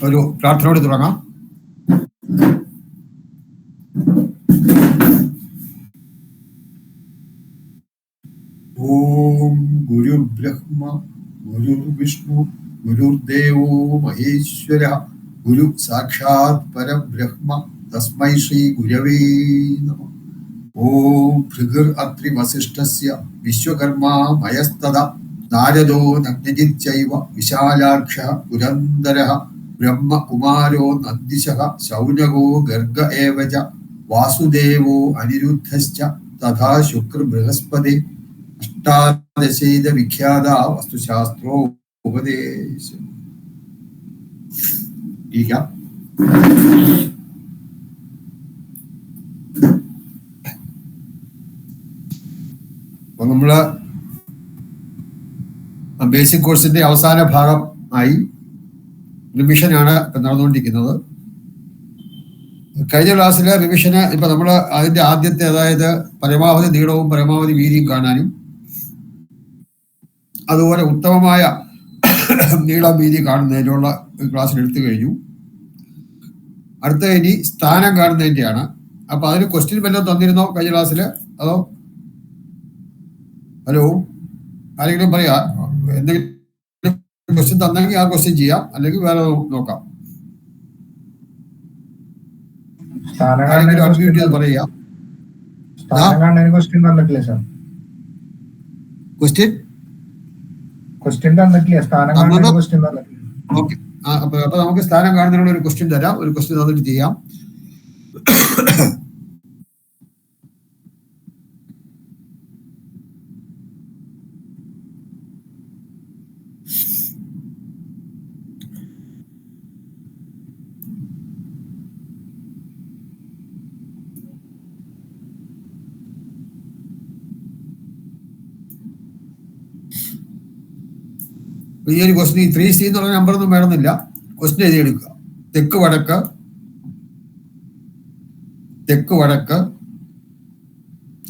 ഒരു പ്രാർത്ഥനയോട് തുടങ്ങാം. ഓം ഗുരുബ്രഹ്മ ഗുരുർവിഷ്ണു ഗുരുർദേവോ മഹേശ്വര ഗുരു സാക്ഷാത് പരബ്രഹ്മ തസ്മൈ ശ്രീ ഗുരവേ നമഃ. ഓം ഭൃഗുർ അത്രി വസിഷ്ഠസ്യ വിശ്വകർമാ മയസ്തദ നാരദോ നഗ്നജിച്ചൈവ വിശാലാക്ഷഃ പുരന്ദരഃ ബ്രഹ്മകുമാരോ നന്ദിശഃ ശൗനകോ ഗർഗ ഏവ ച വാസുദേവോ അനിരുദ്ധശ്ച തഥാ ശുക്ര ബൃഹസ്പതി അഷ്ടാദശൈത വിഖ്യാത വസ്തുശാസ്ത്രോ ഉപദേശം. അപ്പൊ നമ്മള് ബേസിക് കോഴ്സിന്റെ അവസാന ഭാഗം ആയി റിവിഷനാണ് ഇപ്പൊ നടന്നുകൊണ്ടിരിക്കുന്നത്. കഴിഞ്ഞ ക്ലാസ്സിലെ റിവിഷന് ഇപ്പൊ നമ്മൾ അതിന്റെ ആദ്യത്തെ, അതായത് പരമാവധി നീളവും പരമാവധി വീതിയും കാണാനും അതുപോലെ ഉത്തമമായ നീളം വീതി കാണുന്നതിനുള്ള ക്ലാസ്സിൽ എടുത്തു കഴിഞ്ഞു. അടുത്ത ഇനി സ്ഥാനം കാണുന്നതിന്റെയാണ്. അപ്പൊ അതിന് ക്വസ്റ്റ്യൻ വല്ലതും തന്നിരുന്നോ കഴിഞ്ഞ ക്ലാസ്സിൽ? അതോ ഹലോ ആരെങ്കിലും പറയാ? എന്തെങ്കിലും ക്വസ്റ്റ്യൻ തന്നെങ്കിൽ ആ ക്വസ്റ്റ്യൻ ചെയ്യാം, അല്ലെങ്കിൽ വേറെ നോക്കാം. അപ്പൊ നമുക്ക് സ്ഥാനം കാണുന്നതിനുള്ള ഒരു ക്വസ്റ്റ്യൻ തരാം. ഒരു ക്വസ്റ്റ്യൻ തന്നിട്ട് ചെയ്യാം. ഈ ഒരു ക്വസ്റ്റ്യൻ 3C എന്ന് പറഞ്ഞ നമ്പറൊന്നും വേണമെന്നില്ല. ക്വസ്റ്റ്യൻ എഴുതിയെടുക്കുക. തെക്ക് വടക്ക്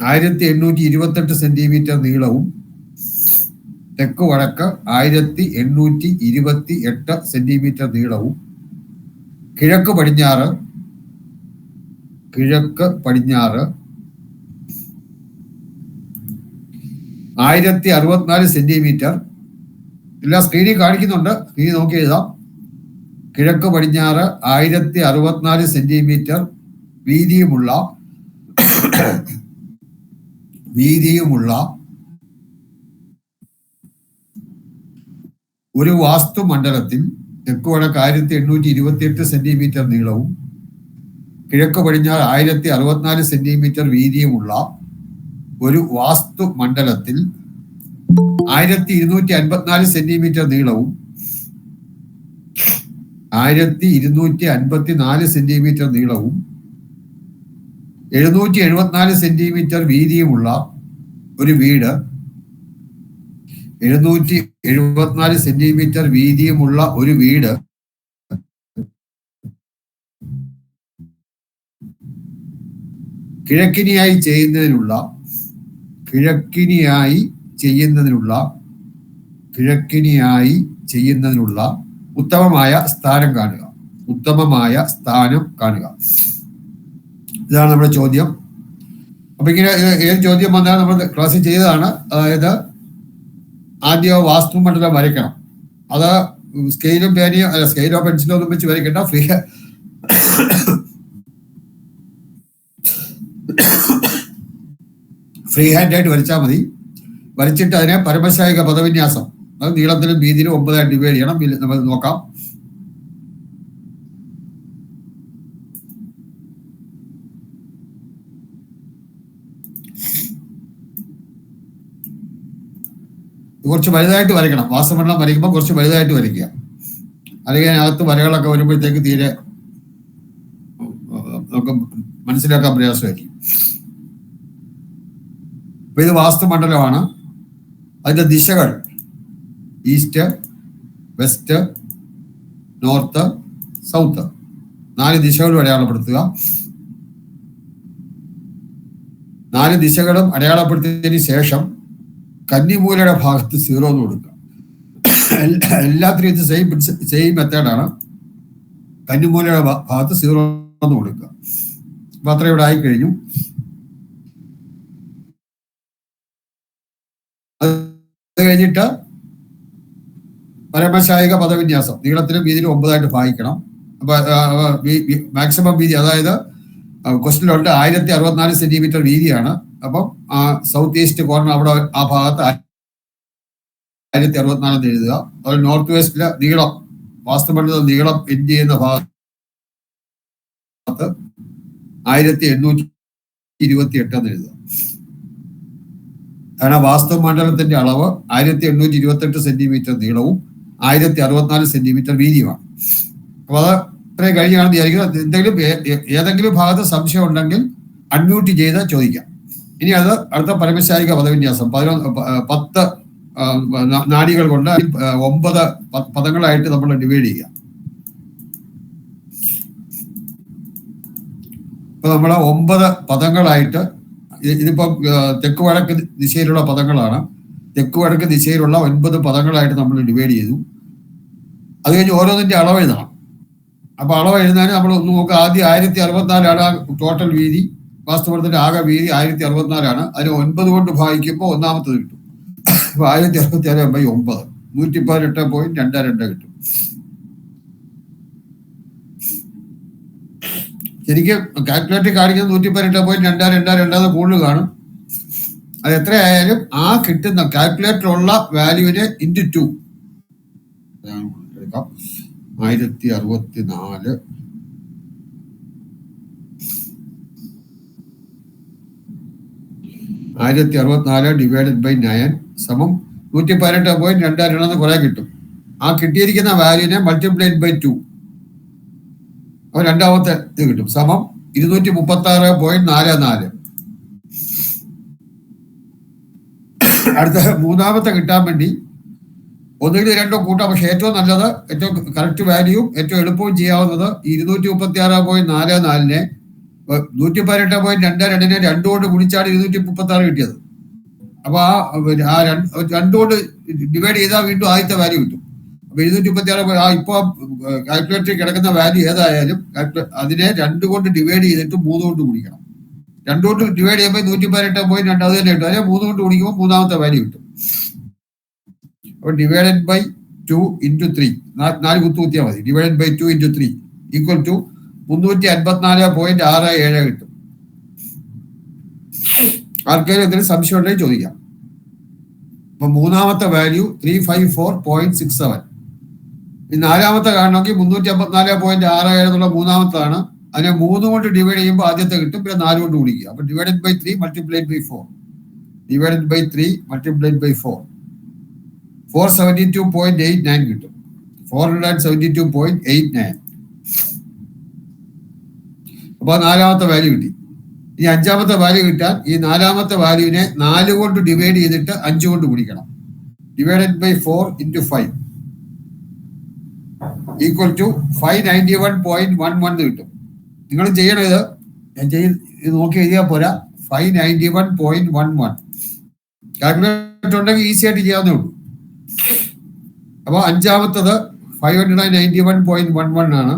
1828 സെന്റിമീറ്റർ നീളവും തെക്ക് വടക്ക് 1828 സെന്റിമീറ്റർ നീളവും കിഴക്ക് പടിഞ്ഞാറ് 1064 സെന്റിമീറ്റർ. എല്ലാം സ്ക്രീനിൽ കാണിക്കുന്നുണ്ട്, സ്ക്രീനിൽ നോക്കി എഴുതാം. കിഴക്ക് പടിഞ്ഞാറ് 1064 സെന്റിമീറ്റർ വീതിയുമുള്ള ഒരു വാസ്തുമണ്ഡലത്തിൽ തെക്ക് വടക്ക് 1828 സെന്റിമീറ്റർ നീളവും കിഴക്ക് പടിഞ്ഞാറ് 1064 സെന്റിമീറ്റർ വീതിയുമുള്ള ഒരു വാസ്തുമണ്ഡലത്തിൽ 1254 സെന്റിമീറ്റർ നീളവും 1254 സെന്റിമീറ്റർ നീളവും 774 സെന്റിമീറ്റർ വീതിയുമുള്ള ഒരു വീട് 774 സെന്റിമീറ്റർ വീതിയുമുള്ള ഒരു വീട് കിഴക്കിനിയായി ചെയ്യുന്നതിനുള്ള ഉത്തമമായ സ്ഥാനം കാണുക. ഇതാണ് നമ്മുടെ ചോദ്യം. അപ്പൊ ഇങ്ങനെ ഏത് ചോദ്യം വന്നാൽ നമ്മൾ ക്ലാസ്സിൽ ചെയ്തതാണ്. അതായത് ആദ്യം വാസ്തുമണ്ഡലം വരയ്ക്കണം. അത് സ്കെയിലും പേനയോ അല്ല, സ്കെയിലോ പെൻസിലോ ഒന്നും വെച്ച് വരയ്ക്കണ്ട, ഫ്രീ ഹാൻഡായിട്ട് വരച്ചാൽ മതി. വരച്ചിട്ട് അതിനെ പരമശായിക പദവിന്യാസം, അത് നീളത്തിലും വീതിയിലും 9 ഡിവൈഡ് ചെയ്യണം. നമ്മൾ നോക്കാം. കുറച്ച് വലുതായിട്ട് വരയ്ക്കണം. വാസ്തുമണ്ഡലം വരയ്ക്കുമ്പോൾ കുറച്ച് വലുതായിട്ട് വരയ്ക്കുക, അല്ലെങ്കിൽ അതിനകത്ത് വരകളൊക്കെ വരുമ്പോഴത്തേക്ക് തീരെ നമുക്ക് മനസ്സിലാക്കാൻ പ്രയാസമായിരിക്കും. അപ്പൊ ഇത് വാസ്തുമണ്ഡലമാണ്. അതിന്റെ ദിശകൾ ഈസ്റ്റ്, വെസ്റ്റ്, നോർത്ത്, സൗത്ത്, 4 ദിശകളും അടയാളപ്പെടുത്തുക. 4 ദിശകളും അടയാളപ്പെടുത്തിയതിന് ശേഷം കന്നിമൂലയുടെ ഭാഗത്ത് 0 എന്ന് കൊടുക്കുക. എല്ലാത്തിനും ഇത് സെയിം മെത്തേഡാണ്. കന്നിമൂലയുടെ ഭാഗത്ത് 0 എന്ന് കൊടുക്കുക. അപ്പൊ അത്ര ഇവിടെ ആയി കഴിഞ്ഞു. അത് കഴിഞ്ഞിട്ട് പരമശായിക പദവിന്യാസം നീളത്തിലും വീതിയിലും 9 ഭാഗിക്കണം. അപ്പൊ മാക്സിമം വീതി, അതായത് ക്വസ്റ്റിനുണ്ട് 1064 സെന്റിമീറ്റർ വീതിയാണ്. അപ്പം സൗത്ത് ഈസ്റ്റ് കോർണർ അവിടെ ആ ഭാഗത്ത് 1064 എഴുതുക. അതുപോലെ നോർത്ത് വെസ്റ്റിലെ നീളം, വാസ്തുമണ്ഡലം നീളം എൻഡ് ചെയ്യുന്ന ഭാഗത്ത് 1828 എന്ന് എഴുതുക. കാരണം വാസ്തുമണ്ഡലത്തിന്റെ അളവ് 1828 സെന്റിമീറ്റർ നീളവും 1064 സെന്റിമീറ്റർ വീതിയുമാണ്. അപ്പൊ അത് ഇത്രയും കഴിഞ്ഞാണെന്ന് വിചാരിക്കുന്നത്. എന്തെങ്കിലും ഏതെങ്കിലും ഭാഗത്ത് സംശയം ഉണ്ടെങ്കിൽ അൺമ്യൂട്ട് ചെയ്ത് ചോദിക്കാം. ഇനി അത് അടുത്ത പരമശായിക പദവിന്യാസം 10 നാഡികൾ കൊണ്ട് 9 പദങ്ങളായിട്ട് നമ്മൾ ഡിവൈഡ് ചെയ്യുക. ഇപ്പൊ നമ്മൾ 9 പദങ്ങളായിട്ട്, ഇതിപ്പം തെക്ക് വടക്ക് ദിശയിലുള്ള പദങ്ങളാണ്. തെക്ക് വടക്ക് ദിശയിലുള്ള 9 പദങ്ങളായിട്ട് നമ്മൾ ഡിവൈഡ് ചെയ്തു. അത് കഴിഞ്ഞ് ഓരോന്നിന്റെ അളവ് എഴുതണം. അപ്പൊ അളവ് എഴുതാൻ നമ്മൾ ഒന്ന് നോക്കുക. ആദ്യം 1064 ടോട്ടൽ വീതി, വാസ്തുമണ്ഡലത്തിന്റെ ആകെ വീതി 1064. അതിന് 9 കൊണ്ട് ഭാഗിക്കുമ്പോൾ ഒന്നാമത്തത് കിട്ടും. അപ്പൊ 1066/9 118.22 കിട്ടും. ശരിക്കും കാൽക്കുലേറ്റർ കാണിക്കുന്നത് 118.2222 കൂടുതൽ കാണും. അത് എത്രയായാലും ആ കിട്ടുന്ന കാൽക്കുലേറ്ററുള്ള വാല്യൂവിനെ ഇൻറ്റു 2 എടുക്കാം. 1064 ഡിവൈഡഡ് ബൈ 9 സമം 118.22 കുറെ കിട്ടും. ആ കിട്ടിയിരിക്കുന്ന വാല്യൂവിനെ മൾട്ടിപ്ലൈഡ് ബൈ 2, അപ്പൊ രണ്ടാമത്തെ ഇത് കിട്ടും. സമം 236.44. അടുത്ത മൂന്നാമത്തെ കിട്ടാൻ വേണ്ടി ഒന്നുകിൽ രണ്ടോ കൂട്ടാം. പക്ഷെ ഏറ്റവും നല്ലത്, ഏറ്റവും കറക്റ്റ് വാല്യൂവും ഏറ്റവും എളുപ്പവും ചെയ്യാവുന്നത് 236.44 118.22 2 കൊണ്ട് ഗുണിച്ചാണ് 236 കിട്ടിയത്. അപ്പൊ ആ 2 കൊണ്ട് ഡിവൈഡ് ചെയ്താൽ വീണ്ടും ആദ്യത്തെ വാല്യൂ കിട്ടും. അപ്പൊ 236 ഇപ്പൊ കാൽക്കുലേറ്ററിൽ കിടക്കുന്ന വാല്യൂ ഏതായാലും അതിനെ 2 കൊണ്ട് ഡിവൈഡ് ചെയ്തിട്ട് 3 കൊണ്ട് ഗുണിക്കണം. 2 കൊണ്ട് ഡിവൈഡ് ചെയ്യുമ്പോൾ 118.2 അത് തന്നെ കിട്ടും. അതിനെ 3 കൊണ്ട് ഗുണിക്കുമ്പോൾ മൂന്നാമത്തെ വാല്യൂ കിട്ടും. അപ്പൊ ഡിവൈഡഡ് ബൈ 2 × 3, 4 കുത്തിയാൽ മതി. ഡിവൈഡഡ് ബൈ 2 × 3 ഈക്വൽ ടു 354.67 കിട്ടും. ആർക്കെങ്കിലും എന്തെങ്കിലും സംശയം ഉണ്ടെങ്കിൽ ചോദിക്കാം. അപ്പൊ മൂന്നാമത്തെ വാല്യൂ 354.67. ഈ നാലാമത്തെ കാണണമെങ്കിൽ 354.67 എന്നുള്ള മൂന്നാമത്താണ്. അതിനെ 3 കൊണ്ട് ഡിവൈഡ് ചെയ്യുമ്പോൾ ആദ്യത്തെ കിട്ടും, പിന്നെ 4 കൊണ്ട് ഗുണിക്കുക. അപ്പൊ divided by 3 multiplied by 4, divided by 3 multiplied by 4, 472.89 കിട്ടും. 472.89. അപ്പൊ നാലാമത്തെ വാല്യൂ കിട്ടി. ഈ അഞ്ചാമത്തെ വാല്യൂ കിട്ടാൻ ഈ നാലാമത്തെ വാല്യൂവിനെ 4 കൊണ്ട് ഡിവൈഡ് ചെയ്തിട്ട് 5 കൊണ്ട് ഗുണിക്കണം. ഡിവൈഡഡ് ബൈ 4 × 5 ഈക്വൽ ടു 591.11 കിട്ടും. നിങ്ങൾ ചെയ്യണത് ഇത് നോക്കി എഴുതിയാൽ പോരാ. 591.11 കാൽക്കുലേറ്റർ ഉണ്ടെങ്കിൽ ഈസി ആയിട്ട് ചെയ്യാവുന്നേ ഉള്ളൂ. അപ്പൊ അഞ്ചാമത്തത് 591.11 ആണ്.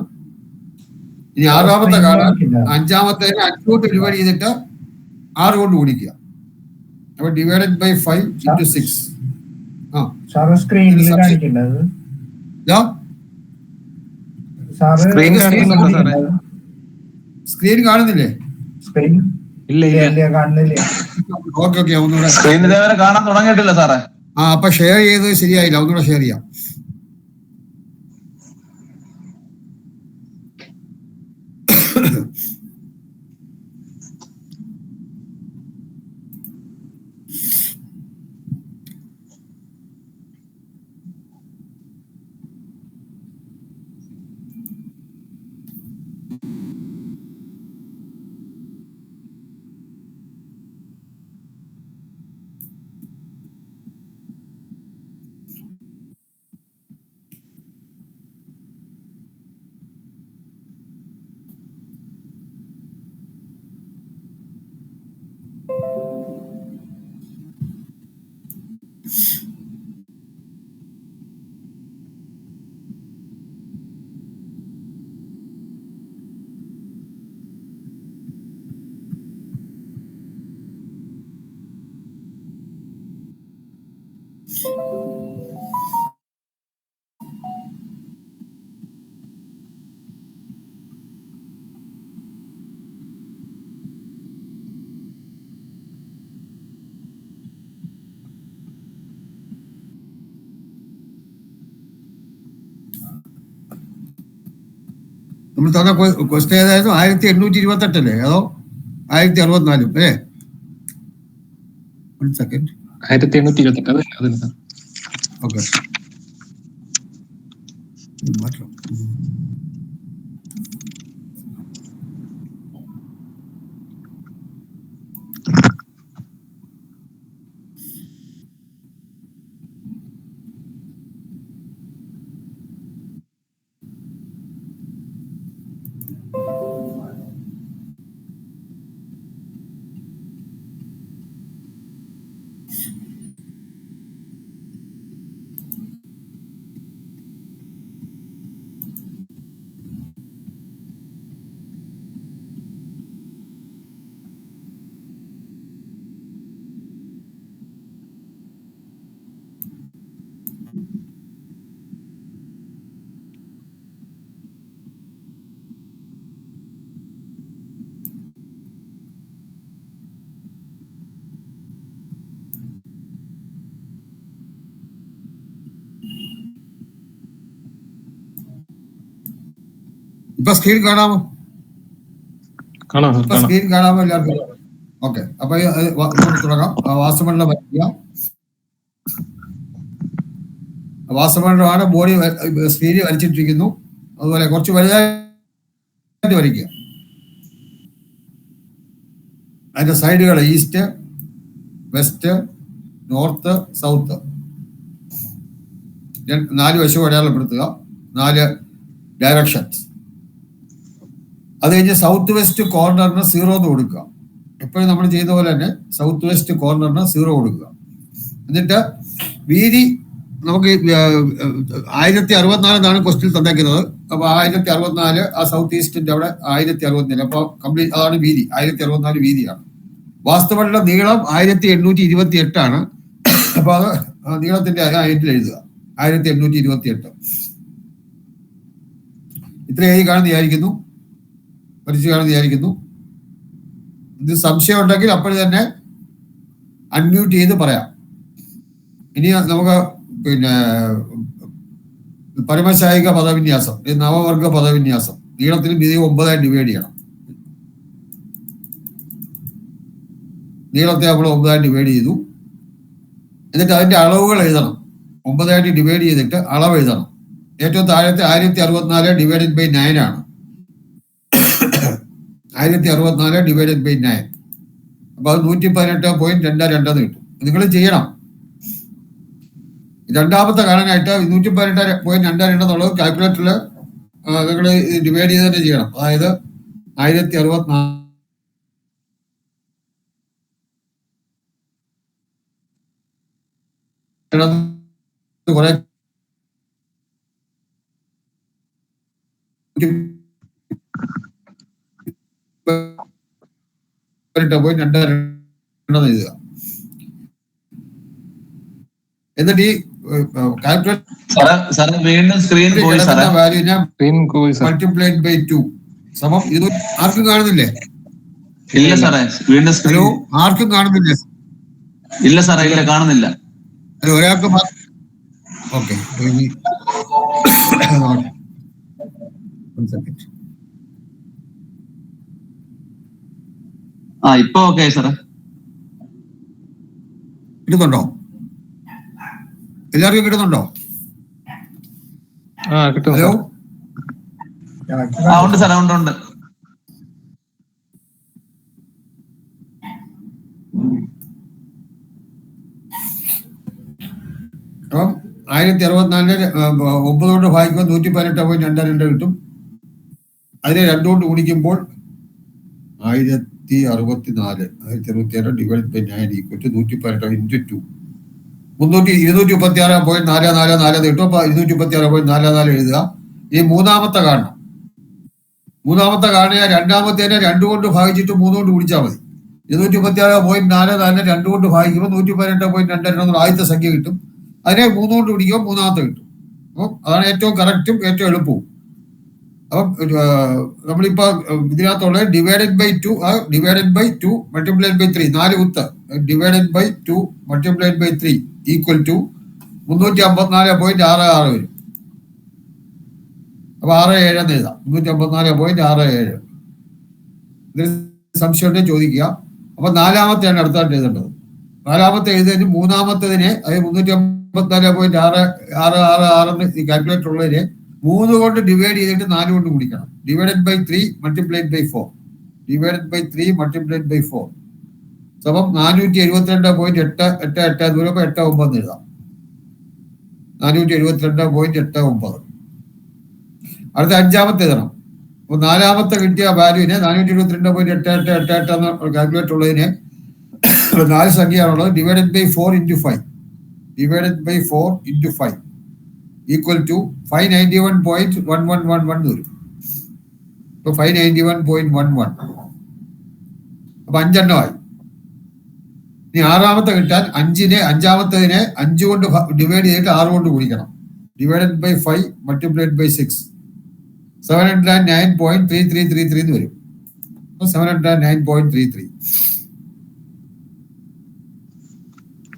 ഇനി ആറാമത്തെ കാണാൻ അഞ്ചാമത്തേനെ 5 കൊണ്ട് ഡിവൈഡ് ചെയ്തിട്ട് 6 കൊണ്ട് ഗുണിക്കുക. അപ്പൊ ഡിവൈഡഡ് ബൈ 5 × 6. സ്ക്രീൻ കാണുന്നില്ലേ? ഓക്കെ ഒന്നുകൂടെ കാണാൻ തുടങ്ങിയിട്ടില്ല സാറേ. അപ്പൊ ഷെയർ ചെയ്തത് ശരിയായില്ല, ഒന്നുകൂടെ ഷെയർ ചെയ്യാം. നമ്മൾ തന്ന ക്വസ്റ്റ്യൻ ഏതായിരുന്നു? 1828 അതോ 1064 അല്ലേ? 1 സെക്കൻഡ്. 1828 ഓക്കെ, മാറ്റം. ഇപ്പൊ സ്ക്രീൻ കാണാമോ? സ്ക്രീൻ കാണാമോ എല്ലാവർക്കും? ഓക്കെ, അപ്പൊ തുടങ്ങാം. വാസമണ്ഡലം വരയ്ക്കുക. വാസമണ്ഡലമാണ് ബോഡി സ്ക്രീനിൽ വരച്ചിട്ടിരിക്കുന്നു. അതുപോലെ കുറച്ച് വലുതായിട്ട് വരയ്ക്കുക. അതിന്റെ സൈഡുകൾ ഈസ്റ്റ്, വെസ്റ്റ്, നോർത്ത്, സൗത്ത് 4 വശവും അടയാളപ്പെടുത്തുക. 4 ഡയറക്ഷൻസ്. അത് കഴിഞ്ഞ് സൗത്ത് വെസ്റ്റ് കോർണറിന് 0 എന്ന് കൊടുക്കുക. എപ്പോഴും നമ്മൾ ചെയ്യുന്ന പോലെ തന്നെ സൗത്ത് വെസ്റ്റ് കോർണറിന് 0 കൊടുക്കുക. എന്നിട്ട് വീതി നമുക്ക് 1064 എന്നാണ് ക്വസ്റ്റ്യൻ തന്നേക്കുന്നത്. അപ്പൊ 1064 ആ സൗത്ത് ഈസ്റ്റിന്റെ അവിടെ 1064. അപ്പൊ കംപ്ലീറ്റ് അതാണ് വീതി. 1064 വീതിയാണ്. വാസ്തവമുള്ള നീളം 1828 ആണ്. അപ്പൊ അത് നീളത്തിന്റെ അതിൽ എഴുതുക 1828. ഇത്ര എഴുതി കാണുന്ന വിചാരിക്കുന്നു, പഠിച്ചു കാണുന്ന വിചാരിക്കുന്നു. ഇത് സംശയം ഉണ്ടെങ്കിൽ അപ്പോൾ തന്നെ അൺമ്യൂട്ട് ചെയ്ത് പറയാം. ഇനി നമുക്ക് പിന്നെ പരമശായിക പദവിന്യാസം, നവവർഗ പദവിന്യാസം. നീളത്തിന് വീതി 9 ഡിവൈഡ് ചെയ്യണം. നീളത്തെ നമ്മൾ 9 ഡിവൈഡ് ചെയ്തു. എന്നിട്ട് അതിന്റെ അളവുകൾ എഴുതണം. 9 ഡിവൈഡ് ചെയ്തിട്ട് അളവ് എഴുതണം. ഏറ്റവും താഴത്തെ 1064 ഡിവൈഡഡ് ബൈ 9 ആണ്. 1064 ഡിവൈഡഡ് ബൈ 9. അപ്പൊ അത് 118.22 കിട്ടും. നിങ്ങൾ ചെയ്യണം. രണ്ടാമത്തെ കാണാനായിട്ട് 118.22 എന്നുള്ളത് കാൽക്കുലേറ്ററിൽ നിങ്ങൾ ഡിവൈഡ് ചെയ്ത് തന്നെ ചെയ്യണം. അതായത് 1064 കുറെ എഴുതുക. എന്നിട്ട് ഈ മൾട്ടിപ്ലൈഡ് ബൈ 2 സമം ഇത് ആർക്കും കാണുന്നില്ലേ? ഇല്ല സാറേ, വീണ്ടും ഹലോ, ആർക്കും കാണുന്നില്ലേ? ഇല്ല സാറേ, ഇല്ല കാണുന്നില്ല. ഹലോ, ഒരാൾക്ക് ഓക്കെ. ഇപ്പൊ ഓക്കെ സാറേ. കിട്ടുന്നുണ്ടോ? എല്ലാവർക്കും കിട്ടുന്നുണ്ടോ? ഹലോ, ഉണ്ട് സാറേ, ഉണ്ട്. അപ്പം 1064 9 കൊണ്ട് ഭാഗിക്കുമ്പോൾ 118.22 കിട്ടും. അതിനെ 2 കൊണ്ട് ഗുണിക്കുമ്പോൾ 1064 divide by 9 equal to 118 into 2 236.4444 കിട്ടും. അപ്പൊ 236.44 എഴുതുക. ഈ മൂന്നാമത്തെ കാണണം. രണ്ടാമത്തേനെ 2 കൊണ്ട് ഭാഗിച്ചിട്ട് 3 കൊണ്ട് ഗുണിച്ചാൽ മതി. 236.44 2 കൊണ്ട് ഭാഗിക്കുമ്പോൾ 118.22 ആദ്യത്തെ സംഖ്യ കിട്ടും. അതിനെ 3 കൊണ്ട് പിടിക്കുമ്പോൾ മൂന്നാമത്തെ കിട്ടും. അപ്പം അതാണ് ഏറ്റവും കറക്റ്റും ഏറ്റവും എളുപ്പവും. അപ്പം നമ്മളിപ്പോ ഇതിനകത്തുള്ള ഡിവൈഡഡ് ബൈ 2 മൾട്ടിപ്ലൈഡ് ബൈ 3 4 കുത്ത് divided by 2 multiplied by 3 equal to 354.66 വരും. അപ്പൊ അപ്പൊ 67 എന്ന് എഴുതാം. 354.67. ഇതിൽ സംശയം ഉണ്ടെങ്കിൽ ചോദിക്കുക. അപ്പൊ നാലാമത്തെയാണ് അടുത്തായിട്ട് എഴുതേണ്ടത്. നാലാമത്തെ എഴുതുന്നതിന് മൂന്നാമത്തതിനെ, അതായത് 354.666 ഈ കാൽക്കുലേറ്റർ ഉള്ളതിനെ 3 കൊണ്ട് ഡിവൈഡ് ചെയ്തിട്ട് 4 കൊണ്ട് ഗുണിക്കണം. Divided by 3 multiplied by 4. Divided by 3 multiplied by 4 സമം 472.888 ദൂരം 89 എഴുതാം. 472.89. അടുത്ത അഞ്ചാമത്തെ എഴുതണം. അപ്പൊ നാലാമത്തെ കിട്ടിയ വാല്യൂവിനെ 472.8888 എന്ന കാൽക്കുലേറ്റർ ഉള്ളതിനെ 4 സംഖ്യയാണുള്ളത്. Divided by 4 into 5. Divided by 4 into 5 equal to 591.1111 വരും. ഇപ്പൊ 591.11. അപ്പൊ 5 എണ്ണമായി. ഇനി ആറാമത്തെ കിട്ടാൻ അഞ്ചാമത്തതിനെ 5 കൊണ്ട് ഡിവൈഡ് ചെയ്തിട്ട് 6 കൊണ്ട് ഗുണിക്കണം. ഡിവൈഡഡ് ബൈ 5 മൾട്ടിപ്ലൈഡ് ബൈ 6 709.3333 എന്ന് വരും. 709.33.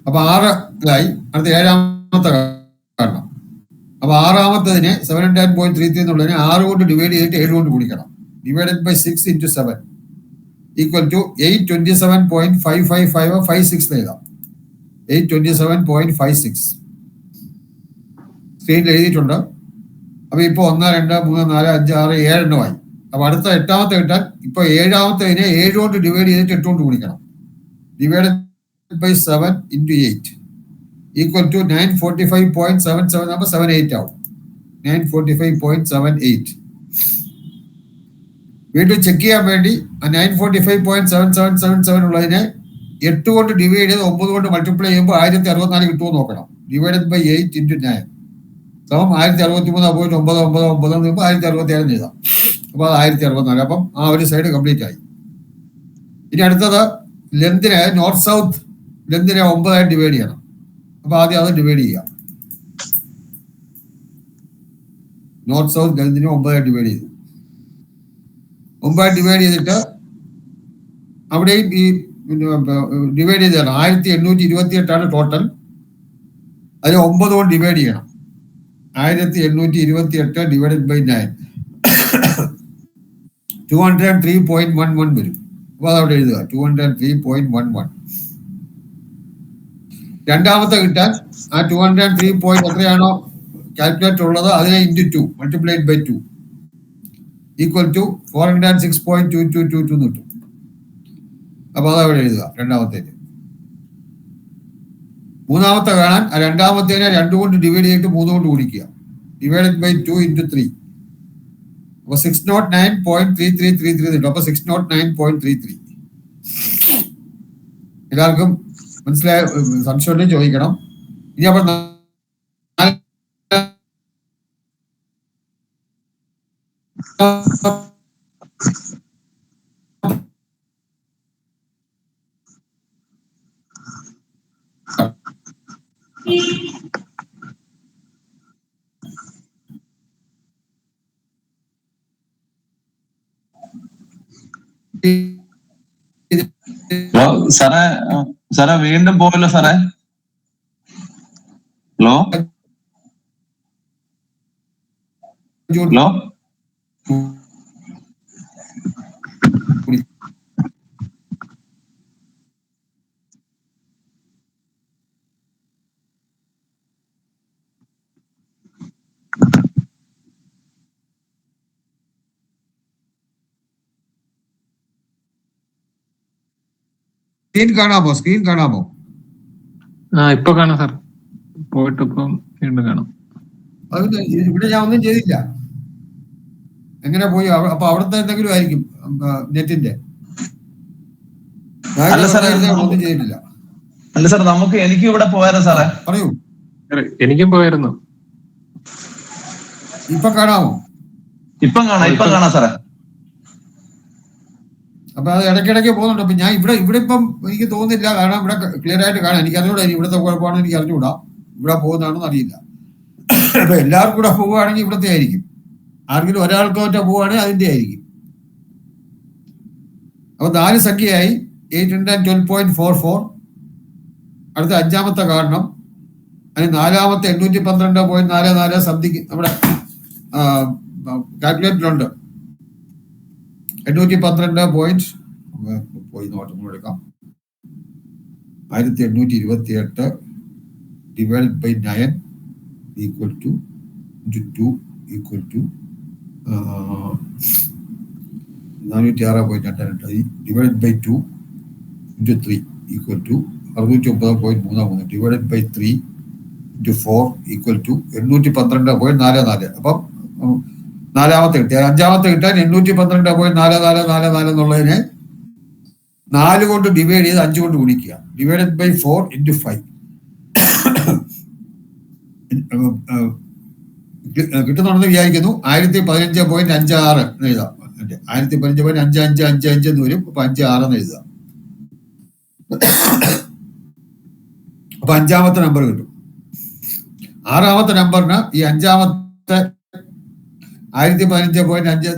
അപ്പൊ 6 ഇതായി. അടുത്ത ഏഴാമത്തെ കാണണം. അപ്പൊ ആറാമത്തതിനെ 709.33 എന്നുള്ളതിനെ 6 കൊണ്ട് ഡിവൈഡ് ചെയ്തിട്ട് 7 കൊണ്ട് ഗുണിക്കണം. Divided by 6 into 7 equal to 827.55556 എഴുതാം. 827.56 സ്ക്രീനിൽ എഴുതിയിട്ടുണ്ട്. അപ്പൊ ഇപ്പൊ 1 2 3 4 5 6 7 എണ്ണമായി. അപ്പൊ അടുത്ത എട്ടാമത്തെ കിട്ടാൻ ഇപ്പൊ ഏഴാമത്തതിനെ 7 കൊണ്ട് ഡിവൈഡ് ചെയ്തിട്ട് 8 കൊണ്ട് ഗുണിക്കണം. Divided by 7 into 8 equal to 945.77 ആകുമ്പോൾ 78 ആവും. 945.78. വീണ്ടും ചെക്ക് ചെയ്യാൻ വേണ്ടി 945.7777 ഉള്ളതിനെ 8 കൊണ്ട് ഡിവൈഡ് ചെയ്ത് 9 കൊണ്ട് മൾട്ടിപ്ലൈ ചെയ്യുമ്പോൾ 1064 കിട്ടുമോ നോക്കണം. ഡിവൈഡഡ് ബൈ 8 into 9 സമം 1063.999 എന്ന് 1067 എഴുതാം. അപ്പൊ അത് 1064. അപ്പം ആ ഒരു സൈഡ് കംപ്ലീറ്റ് ആയി. ഇനി അടുത്തത് ലെന്തിനെ, നോർത്ത് സൗത്ത് ലെന്തിനെ 9 ആയിട്ട് ഡിവൈഡ് ചെയ്യണം. അപ്പൊ ആദ്യം അത് ഡിവൈഡ് ചെയ്യാം. നോർത്ത് സൗത്ത് ലെന്തിനെ 9 ആയിട്ട് ഡിവൈഡ് ചെയ്തു. 9 ഡിവൈഡ് ചെയ്തിട്ട് അവിടെയും ഈ ഡിവൈഡ് ചെയ്താണ് 1828 ടോട്ടൽ. അതിന് 9 കൊണ്ട് ഡിവൈഡ് ചെയ്യണം. 1828 ഡിവൈഡഡ് ബൈ 9 203.11 വരും. അപ്പൊ അതവിടെ എഴുതുക 203.11. രണ്ടാമത്തെ കിട്ടാൻ ആ 203 എത്രയാണോ കാൽക്കുലേറ്റർ ഉള്ളത് അതിനെ into 2 multiplied by 2 equal to 406.2222 കിട്ടും. അപ്പൊ അതവിടെ എഴുതുക രണ്ടാമത്തേന്. മൂന്നാമത്തെ കാണാൻ ആ രണ്ടാമത്തേനെ 2 കൊണ്ട് ഡിവൈഡ് ചെയ്തിട്ട് 3 കൊണ്ട് ഗുണിക്കുക. ഡിവൈഡഡ് ബൈ 2 into 3 അപ്പൊ 609.3333 കിട്ടും. അപ്പൊ 609.33. എല്ലാവർക്കും മനസ്സിലായ? സംശയം ഉണ്ടെങ്കിൽ ചോദിക്കണം. ഇനി അപ്പൊ സാറേ വീണ്ടും പോയല്ലോ സാറേ. ഹലോ ഹലോ സ്ക്രീൻ കാണാമോ? ഇപ്പൊ കാണാം സാർ. പോയിട്ട് ഇപ്പം വീണ്ടും കാണാം. അത് ഇവിടെ ഞാൻ ഒന്നും ചെയ്തില്ല. എങ്ങനെ പോയി? അപ്പൊ അവിടുത്തെ എന്തെങ്കിലും ആയിരിക്കും നെറ്റിന്റെ. ഒന്നും ചെയ്തിട്ടില്ല. അല്ല സാർ, എനിക്ക് ഇവിടെ പോയാലോ സാറേ? പറയൂ. എനിക്കും പോയായിരുന്നു. ഇപ്പൊ കാണാമോ? ഇപ്പം കാണാം സാറേ. അപ്പൊ അത് ഇടയ്ക്കിടയ്ക്ക് പോകുന്നുണ്ട്. അപ്പൊ ഞാൻ ഇവിടെ ഇപ്പം എനിക്ക് തോന്നുന്നില്ല. കാരണം ഇവിടെ ക്ലിയർ ആയിട്ട് കാണാം. എനിക്ക് അറിഞ്ഞൂടാ ഇവിടുത്തെ കുഴപ്പമാണോ എനിക്ക് അറിഞ്ഞൂടാ. ഇവിടെ പോകുന്നതാണെന്ന് അറിയില്ല. അപ്പൊ എല്ലാവർക്കും കൂടെ പോവുകയാണെങ്കിൽ ഇവിടുത്തെ ആയിരിക്കും. ആർക്കെങ്കിലും ഒരാൾക്ക് ഒറ്റ പോവുകയാണെങ്കിൽ അതിന്റെ ആയിരിക്കും. അപ്പൊ 4 സംഖ്യയായി 812.44. അടുത്ത അഞ്ചാമത്തെ കാരണം അതിന് നാലാമത്തെ 812.44 സംതിങ് നമ്മുടെ കാൽക്കുലേറ്ററിലുണ്ട്. 812 പോയിന്റ് പോയി നോട്ട് എടുക്കാം. 1828 divided by 9 equal to into 2 equal to 406.22 divided by 2 into 3 equal to 69.33 divided by 3 into 4 equal to 812.44. അപ്പം നാലാമത്തെ കിട്ടിയ അഞ്ചാമത്തെ കിട്ടാൻ 812.4444 എന്നുള്ളതിനെ 4 കൊണ്ട് ഡിവൈഡ് ചെയ്ത് 5 കൊണ്ട് ഗുണിക്കുക. ഡിവൈഡഡ് ബൈ 4 into 5 കിട്ടുന്നുണ്ടെന്ന് വിചാരിക്കുന്നു. 1015.56 എന്ന് എഴുതാം. 1015.5555 എന്ന് വരും. അപ്പൊ 56 എന്ന് എഴുതാം. അപ്പൊ അഞ്ചാമത്തെ നമ്പർ കിട്ടും. ആറാമത്തെ നമ്പറിന് ഈ അഞ്ചാമത്തെ 1015.5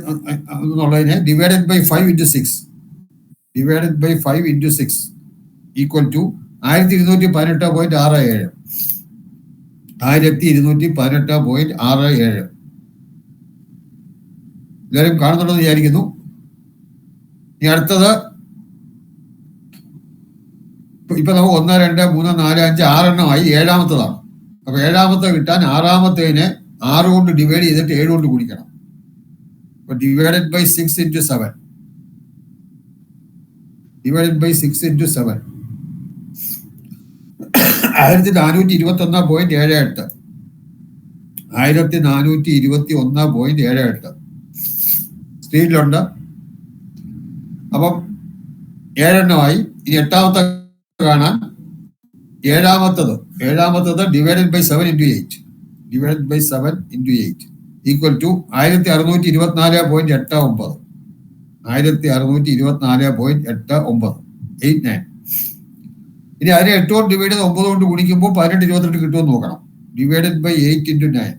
എന്നുള്ളതിനെ divided by 5 into 6 divided by 5 into 6 equal to 1218.67. 1218.67. എല്ലാവരും കാണുന്നുണ്ടെന്ന് വിചാരിക്കുന്നു. ഇനി അടുത്തത് ഇപ്പൊ നമുക്ക് 1 2 3 4 5 6 എണ്ണമായി. ഏഴാമത്തതാണ്. അപ്പൊ ഏഴാമത്തെ കിട്ടാൻ ആറാമത്തേനെ 6 കൊണ്ട് ഡിവൈഡ് ചെയ്തിട്ട് 7 കൊണ്ട് ഗുണിക്കണം. അപ്പൊ divided by 6 into 7 divided by 6 into 7 1421.78. 1421.78 സ്ക്രീനിലുണ്ട്. അപ്പം 7 എണ്ണമായി. ഇനി എട്ടാമത്തെ കാണാൻ ഏഴാമത്തത് divided by 7 into 8 divided by 7 into 8 equal to 1624.89. 1624.89. ഇനി അതിനെ 8 കൊണ്ട് ഡിവൈഡ് ചെയ്ത് 9 കൊണ്ട് ഗുണിക്കുമ്പോൾ 1828 കിട്ടുമെന്ന് നോക്കണം. Divided by 8 into 9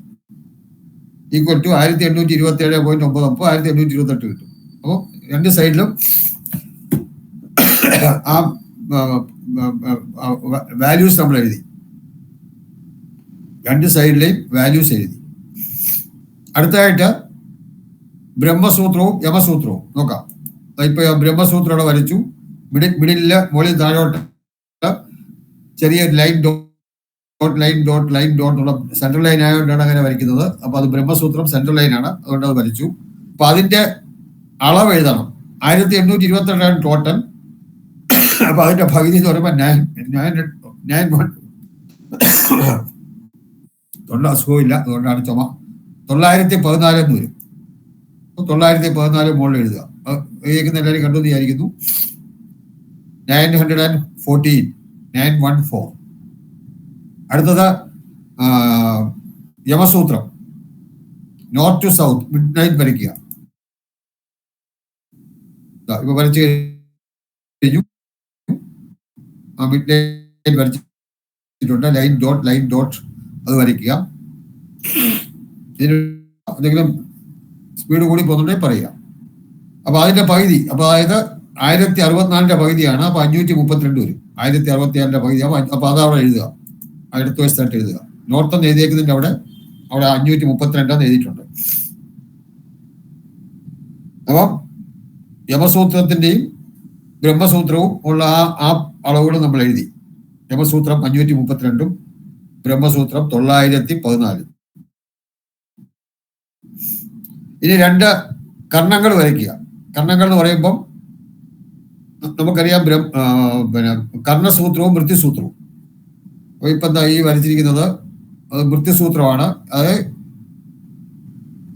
equal to 1827.9. അപ്പോൾ 1828 കിട്ടും. അപ്പോൾ രണ്ട് സൈഡിലും ആ വാല്യൂസ് നമ്മൾ എഴുതി. രണ്ട് സൈഡിലെയും വാല്യൂസ് എഴുതി. അടുത്തതായിട്ട് ബ്രഹ്മസൂത്രവും യമസൂത്രവും നോക്കാം. ഇപ്പൊ ബ്രഹ്മസൂത്രം വരച്ചു. മിഡിലെ മുകളിൽ താഴോട്ട് ചെറിയ ലൈൻ ഡോട്ട് ഉള്ള സെൻട്രൽ ലൈൻ ആയതുകൊണ്ടാണ് അങ്ങനെ വരയ്ക്കുന്നത്. അപ്പൊ അത് ബ്രഹ്മസൂത്രം സെൻട്രൽ ലൈൻ ആണ്, അതുകൊണ്ട് അത് വരച്ചു. അപ്പൊ അതിന്റെ അളവ് എഴുതണം. 1822 ടോട്ടൽ. അപ്പൊ അതിന്റെ പകുതി എന്ന് പറയുമ്പോൾ 9 തൊണ്ട അസുഖമില്ല, അതുകൊണ്ടാണ് ചുമ. 914 എന്ന് വരും. 914 മുകളിൽ എഴുതുക. എല്ലാവരും കണ്ടു വിചാരിക്കുന്നു. 914. അടുത്തത് യമസൂത്രം. North to south mid line വരയ്ക്കുക. ഇപ്പൊ വരച്ചു കഴിഞ്ഞു. മിഡ് ലൈൻ വരച്ചിട്ടുണ്ട്. ലൈൻ ഡോട്ട് അത് വരയ്ക്കുക. ഇതിന് എന്തെങ്കിലും സ്പീഡ് കൂടി പോകുന്നുണ്ടെങ്കിൽ പറയുക. അപ്പൊ അതിന്റെ പകുതി, അപ്പൊ അതായത് 1064 പകുതിയാണ്. അപ്പൊ 532 വരും. 1066 പകുതി. അപ്പൊ അതവിടെ എഴുതുക. അടുത്ത വശത്തായിട്ട് എഴുതുക. നോർത്ത് എന്ന് എഴുതിയേക്കുന്നതിന്റെ അവിടെ 532 എഴുതിയിട്ടുണ്ട്. അപ്പം യമസൂത്രത്തിന്റെയും ബ്രഹ്മസൂത്രവും ഉള്ള ആ അളവുകൾ നമ്മൾ എഴുതി. യമസൂത്രം 532 ബ്രഹ്മസൂത്രം 914. ഇനി രണ്ട് കർണങ്ങൾ വരയ്ക്കുക. കർണങ്ങൾ എന്ന് പറയുമ്പം നമുക്കറിയാം പിന്നെ കർണസൂത്രവും മൃത്യുസൂത്രവും. അപ്പൊ ഇപ്പൊ എന്താ ഈ വരച്ചിരിക്കുന്നത്? അത് മൃത്യുസൂത്രമാണ്. അത്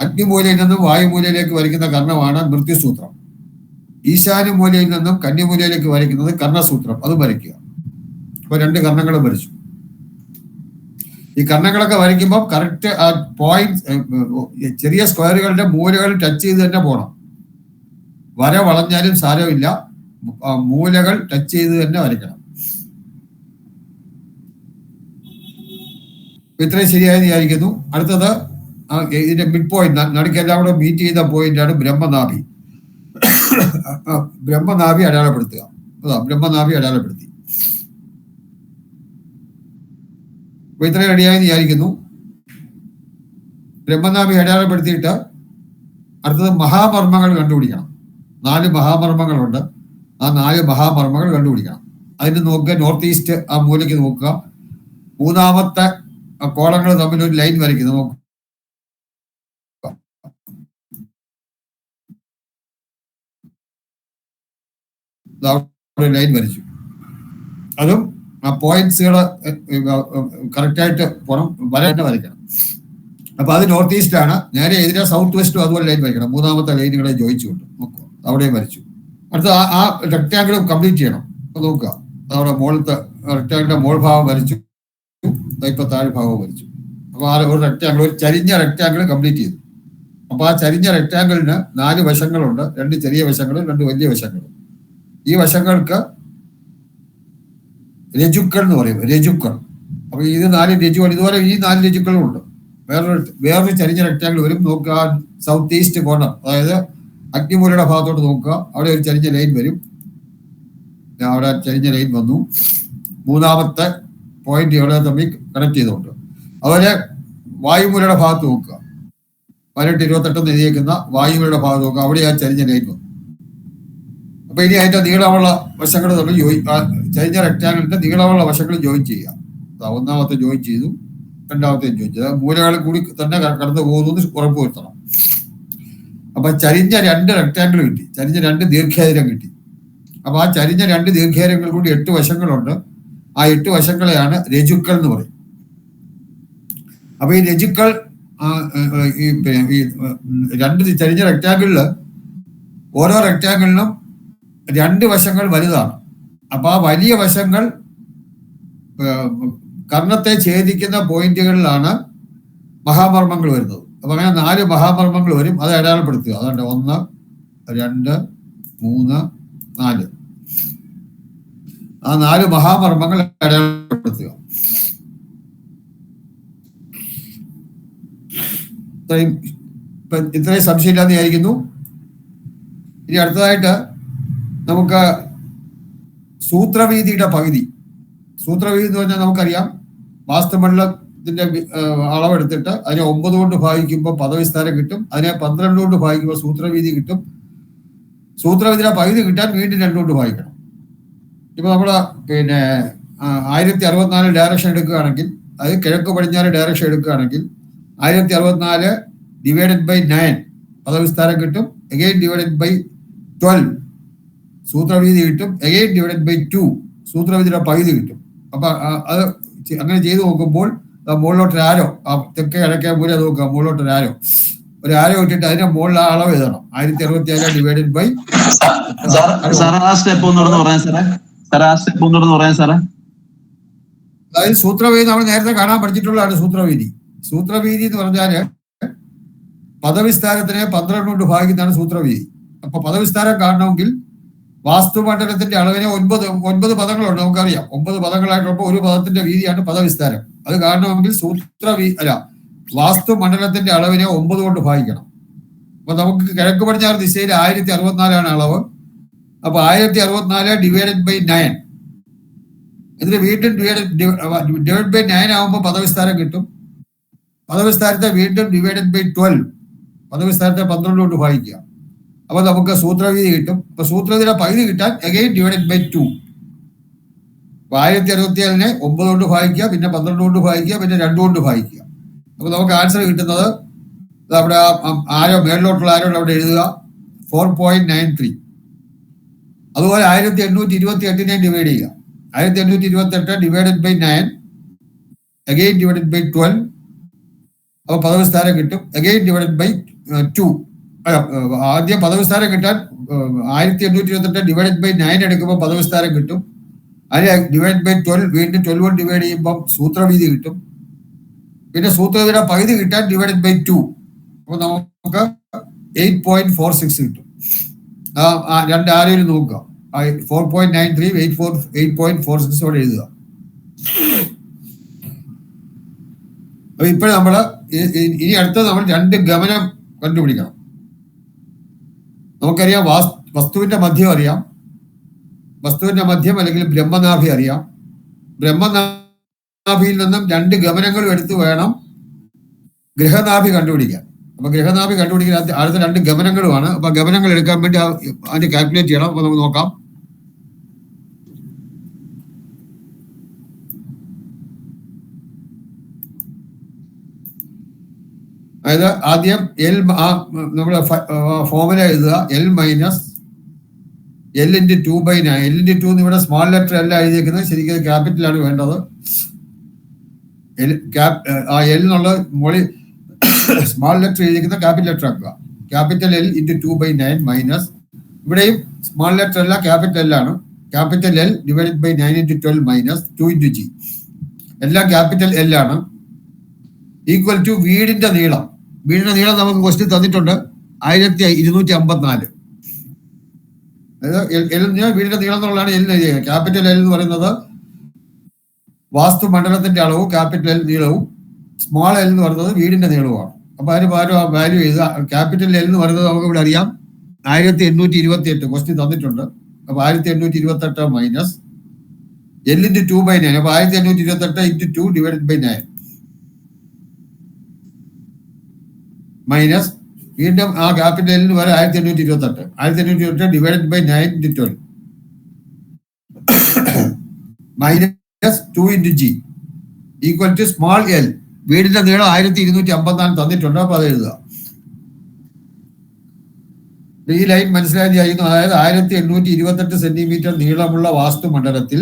അഗ്നിമൂലയിൽ നിന്നും വായുമൂലയിലേക്ക് വരയ്ക്കുന്ന കർണമാണ് മൃത്യുസൂത്രം. ഈശാന്യമൂലയിൽ നിന്നും കന്യമൂലയിലേക്ക് വരയ്ക്കുന്നത് കർണസൂത്രം. അത് വരയ്ക്കുക. അപ്പൊ രണ്ട് കർണങ്ങളും വരച്ചു. ഈ കർണങ്ങളൊക്കെ വരയ്ക്കുമ്പോൾ കറക്റ്റ് ആ പോയിന്റ്, ചെറിയ സ്ക്വയറുകളുടെ മൂലകൾ ടച്ച് ചെയ്ത് തന്നെ പോകണം. വര വളഞ്ഞാലും സാരമില്ല, മൂലകൾ ടച്ച് ചെയ്ത് തന്നെ വരയ്ക്കണം. ഇത്രയും ശരിയായി വിചാരിക്കുന്നു. അടുത്തത് ഇതിന്റെ മിഡ് പോയിന്റ്, നടുക്കെല്ലാം കൂടെ മീറ്റ് ചെയ്ത പോയിന്റാണ് ബ്രഹ്മനാഭി. ബ്രഹ്മനാഭി അടയാളപ്പെടുത്തുക. ബ്രഹ്മനാഭി അടയാളപ്പെടുത്തി. അപ്പൊ ഇത്രയും റെഡിയായി വിചാരിക്കുന്നു. ബ്രഹ്മനാഭി അടയാളപ്പെടുത്തിയിട്ട് അടുത്തത് മഹാമർമ്മങ്ങൾ കണ്ടുപിടിക്കണം. 4 മഹാമർമ്മങ്ങളുണ്ട്. ആ 4 മഹാമർമ്മങ്ങൾ കണ്ടുപിടിക്കണം. അതിന് നോക്കുക, നോർത്ത് ഈസ്റ്റ് ആ മൂലയ്ക്ക് നോക്കുക. മൂന്നാമത്തെ കോളങ്ങൾ തമ്മിൽ ഒരു ലൈൻ വരയ്ക്കുന്നു. നോക്കുക, ലൈൻ വരച്ചു. അതും ആ പോയിന്റ്സുകൾ കറക്റ്റായിട്ട് വരയ്ക്കണം. അപ്പൊ അത് നോർത്ത് ഈസ്റ്റ് ആണ്. നേരെ എതിരെ സൗത്ത് വെസ്റ്റും അതുപോലെ ലൈൻ വരയ്ക്കണം. മൂന്നാമത്തെ ലൈനുകളെ ജോയിച്ചുകൊണ്ട് നോക്കുക, അവിടെയും വരച്ചു. അടുത്ത ആ റെക്ടാങ്കിൾ കംപ്ലീറ്റ് ചെയ്യണം. അപ്പൊ നോക്കുക, അവിടെ മുകളിലത്തെ റെക്ടാങ്കിളിന്റെ മോൾ ഭാഗം വരച്ചു, ഇപ്പൊ താഴെ ഭാഗവും വരച്ചു. അപ്പൊ ആ ഒരു റെക്ടാങ്കിൾ, ഒരു ചരിഞ്ഞ റെക്ടാങ്കിൾ കംപ്ലീറ്റ് ചെയ്തു. അപ്പൊ ആ ചരിഞ്ഞ റെക്ടാങ്കിളിന് 4 വശങ്ങളുണ്ട്. 2 ചെറിയ വശങ്ങളും 2 വലിയ വശങ്ങളും. ഈ വശങ്ങൾക്ക് രജുക്കൾ എന്ന് പറയും, രജുക്കൾ. അപ്പൊ ഇത് 4 രജുക്കൾ. ഇതുപോലെ ഈ 4 രജുക്കളും ഉണ്ട്. വേറൊരു ചരിഞ്ഞ റെക്ടാങ്കിൾ വരും. നോക്കുക, സൗത്ത് ഈസ്റ്റ് കോർണർ, അതായത് അഗ്നിമൂലയുടെ ഭാഗത്തോട്ട് നോക്കുക, അവിടെ ഒരു ചരിഞ്ഞ ലൈൻ വരും. അവിടെ ചരിഞ്ഞ ലൈൻ വന്നു. മൂന്നാമത്തെ പോയിന്റ് ഇവിടെ തമ്മിൽ കണക്ട് ചെയ്തുകൊണ്ട്. അതുപോലെ വായുമൂലയുടെ ഭാഗത്ത് നോക്കുക, 18-28 എഴുതിയേക്കുന്ന വായുമൂലയുടെ ഭാഗത്ത് നോക്കുക, അവിടെ ആ ചരിഞ്ഞ ലൈൻ വന്നു. അപ്പൊ ഇനി അതിന്റെ നീളമുള്ള വശങ്ങൾ തമ്മിൽ ചരിഞ്ഞ റെക്ടാങ്കിളിന്റെ നീളമുള്ള വശങ്ങൾ ജോയിൻ ചെയ്യുക. ഒന്നാമത്തെ ജോയിൻ ചെയ്തു, രണ്ടാമത്തെ ജോയിൻ ചെയ്തു. മൂലകളിൽ കൂടി തന്നെ കടന്നു പോകുന്നത് ഉറപ്പുവരുത്തണം. അപ്പൊ ചരിഞ്ഞ 2 റെക്ടാങ്കിൾ കിട്ടി, ചരിഞ്ഞ 2 ദീർഘചതുരം കിട്ടി. അപ്പൊ ആ ചരിഞ്ഞ 2 ദീർഘചതുരങ്ങൾ കൂടി 8 വശങ്ങളുണ്ട്. ആ 8 വശങ്ങളെയാണ് രജുക്കൾ എന്ന് പറയും. അപ്പൊ ഈ രജുക്കൾ ഈ 2 ചരിഞ്ഞ റെക്ടാങ്കിളില് ഓരോ റെക്ടാങ്കിളിനും 2 വശങ്ങൾ വലുതാണ്. അപ്പൊ ആ വലിയ വശങ്ങൾ കർണത്തെ ഛേദിക്കുന്ന പോയിന്റുകളിലാണ് മഹാമർമ്മങ്ങൾ വരുന്നത്. അപ്പൊ അങ്ങനെ 4 മഹാമർമ്മങ്ങൾ വരും. അത് അടയാളപ്പെടുത്തുക. അതുകൊണ്ട് 1, 2, 3, 4. ആ 4 മഹാമർമ്മങ്ങൾ അടയാളപ്പെടുത്തുക. ഇത്രയും സംശയമില്ലാന്ന് വിചാരിക്കുന്നു. ഇനി അടുത്തതായിട്ട് നമുക്ക് സൂത്രവീതിയുടെ പകുതി. സൂത്രവീതി എന്ന് പറഞ്ഞാൽ നമുക്കറിയാം, വാസ്തുമണ്ഡലത്തിന്റെ അളവെടുത്തിട്ട് അതിനെ 9 കൊണ്ട് ഭാഗിക്കുമ്പോൾ പദവിസ്താരം കിട്ടും. അതിനെ 12 കൊണ്ട് ഭാഗിക്കുമ്പോൾ സൂത്രവീതി കിട്ടും. സൂത്രവീതിയുടെ പകുതി കിട്ടാൻ വീണ്ടും 2 കൊണ്ട് ഭാഗിക്കണം. ഇപ്പൊ നമ്മള് 1064 ഡയറക്ഷൻ എടുക്കുകയാണെങ്കിൽ, അത് കിഴക്ക് പടിഞ്ഞാറ് ഡയറക്ഷൻ എടുക്കുകയാണെങ്കിൽ 1064 ഡിവൈഡഡ് ബൈ 9 പദവിസ്താരം കിട്ടും. അഗെയിൻ ഡിവൈഡഡ് ബൈ 12 സൂത്രവീതി കിട്ടും. അഗെയിൻ ഡിവൈഡഡ് ബൈ 2 സൂത്രവീതിയുടെ പകുതി കിട്ടും. അപ്പൊ അത് അങ്ങനെ ചെയ്ത് നോക്കുമ്പോൾ മുകളിലോട്ടൊരു ആരോ, തെക്കേ കിഴക്കേ മൂല നോക്കുക, മുകളിലോട്ടൊരു ആരോ ഇട്ടിട്ട് അതിന്റെ മുകളിൽ ആ അളവ് എഴുതണം. 1067 ഡിവൈഡഡ് ബൈ. അതായത് സൂത്രവീതി നമ്മൾ നേരത്തെ കാണാൻ പഠിച്ചിട്ടുള്ളതാണ്. സൂത്രവീതി എന്ന് പറഞ്ഞാല് പദവിസ്താരത്തിനെ 12 കൊണ്ട് ഭാഗിക്കുന്നതാണ് സൂത്രവീതി. അപ്പൊ പദവിസ്താരം കാണണമെങ്കിൽ വാസ്തുമണ്ഡലത്തിന്റെ അളവിനെ 9 പദങ്ങളുണ്ട്, നമുക്കറിയാം. 9 പദങ്ങളായിട്ടുള്ള ഒരു പദത്തിന്റെ വീതിയാണ് പദവിസ്താരം. അത് കാണണമെങ്കിൽ വാസ്തുമണ്ഡലത്തിന്റെ അളവിനെ 9 കൊണ്ട് ഭാഗിക്കണം. അപ്പൊ നമുക്ക് കിഴക്ക് പടിഞ്ഞാറ് ദിശയിൽ 1064 അളവ്. അപ്പൊ 1064 ഡിവൈഡഡ് ബൈ 9. ഇതിന് വീണ്ടും ഡിവൈഡ് ബൈ 9 ആകുമ്പോൾ പദവിസ്താരം കിട്ടും. പദവിസ്താരത്തെ വീണ്ടും ഡിവൈഡഡ് ബൈ 12, പദവിസ്താരത്തെ 12 കൊണ്ട് ഭാഗിക്കുക. അപ്പൊ നമുക്ക് സൂത്രവീതി കിട്ടും. അപ്പൊ സൂത്രവീതിയുടെ പകുതി കിട്ടാൻ അഗെയിൻ ഡിവൈഡഡ് ബൈ 2. 1067 9 കൊണ്ട് ഭാഗിക്കുക, പിന്നെ 12 കൊണ്ട് ഭാഗിക്കുക, പിന്നെ 2 കൊണ്ട് ഭാഗിക്കുക. അപ്പൊ നമുക്ക് ആൻസർ കിട്ടുന്നത് അവിടെ ആരോ മേളിലോട്ടുള്ള ആരോ അവിടെ എഴുതുക, 4.93. അതുപോലെ 1828 ഡിവൈഡ് ചെയ്യുക. 1828 divided by 9 again divided by 12. അപ്പൊ പദവിസ്താരം കിട്ടും. Again divided by 2. ആദ്യം പദവിസ്താരം കിട്ടാൻ 1828 ഡിവൈഡഡ് ബൈ 9 എടുക്കുമ്പോൾ പദവിസ്താരം കിട്ടും. അതിന് ഡിവൈഡ് ബൈ 12 വീണ്ടും 12 കൊണ്ട് ഡിവൈഡ് ചെയ്യുമ്പോൾ സൂത്രവീതി കിട്ടും. പിന്നെ സൂത്രവീതിയുടെ പകുതി കിട്ടാൻ ഡിവൈഡഡ് ബൈ 2. അപ്പൊ നമുക്ക് 8.46 കിട്ടും. 2 ആരെയും നോക്കുക. 4.93 8.46 എഴുതുക. അപ്പൊ ഇപ്പോഴും നമ്മള് ഇനി അടുത്തത് നമ്മൾ 2 ഗമനം കണ്ടുപിടിക്കണം. നമുക്കറിയാം വസ്തുവിന്റെ മധ്യം അറിയാം. വസ്തുവിന്റെ മധ്യം അല്ലെങ്കിൽ ബ്രഹ്മനാഭി അറിയാം. ബ്രഹ്മനാഭിയിൽ നിന്നും 2 ഗമനങ്ങളും എടുത്ത് വേണം ഗൃഹനാഭി കണ്ടുപിടിക്കാൻ. അപ്പൊ ഗ്രഹനാഭി കണ്ടുപിടിക്കുന്ന അടുത്ത രണ്ട് ഗമനങ്ങളുമാണ്. അപ്പൊ ഗമനങ്ങൾ എടുക്കാൻ വേണ്ടി അതിന്റെ കാൽക്കുലേറ്റ് ചെയ്യണം. അപ്പൊ നമുക്ക് നോക്കാം. അതായത് ആദ്യം എൽ നമ്മുടെ ഫോർമുല എഴുതുക. L minus L into 2/9. L into 2 ഇവിടെ സ്മോൾ ലെറ്റർ അല്ല എഴുതിയിരിക്കുന്നത്, ശരിക്കും ക്യാപിറ്റലാണ് വേണ്ടത്. എൽ എന്നുള്ള മോളി സ്മോൾ ലെറ്റർ എഴുതിയിരിക്കുന്ന ക്യാപിറ്റൽ ലെറ്റർ ആക്കുക. ക്യാപിറ്റൽ എൽ ഇൻറ്റു 2/9 മൈനസ് ഇവിടെയും സ്മോൾ ലെറ്റർ അല്ല ക്യാപിറ്റൽ എൽ ആണ്. Capital L divided by 9 × 12 minus 2 × G. എല്ലാം ക്യാപിറ്റൽ എൽ ആണ്. ഈക്വൽ ടു വീടിന്റെ നീളം. വീടിന്റെ നീളം നമുക്ക് ക്വസ്റ്റ്യൻ തന്നിട്ടുണ്ട് 1254. അതായത് വീടിന്റെ നീളം എന്നുള്ളതാണ് എൽ എഴുതിയത്. ക്യാപിറ്റൽ എൽ എന്ന് പറയുന്നത് വാസ്തു മണ്ഡലത്തിന്റെ അളവും ക്യാപിറ്റൽ എൽ നീളവും, സ്മോൾ എൽ എന്ന് പറയുന്നത് വീടിന്റെ നീളവുമാണ്. അപ്പൊ അതിന് പകരം വാല്യൂ എഴുതുക. ക്യാപിറ്റൽ എൽ എന്ന് പറയുന്നത് നമുക്ക് ഇവിടെ അറിയാം 1828 ക്വസ്റ്റ്യൻ തന്നിട്ടുണ്ട്. അപ്പൊ 1828 മൈനസ് എൽ ഇൻറ്റു 2/9. അപ്പൊ 1828 ഇൻറ്റു 2 ഡിവൈഡഡ് ബൈ 9 മൈനസ് വീണ്ടും ആ ക്യാപിറ്റൽ എല്ലിന് വരെ 1828 divided by 9 × 12 minus 2 × G equal to small L. വീടിന്റെ നീളം 1254 തന്നിട്ടുണ്ട്. അപ്പൊ അത് എഴുതുക. ഈ ലൈൻ മനസ്സിലായിരിക്കുന്നു. അതായത് 1828 സെന്റിമീറ്റർ നീളമുള്ള വാസ്തു മണ്ഡലത്തിൽ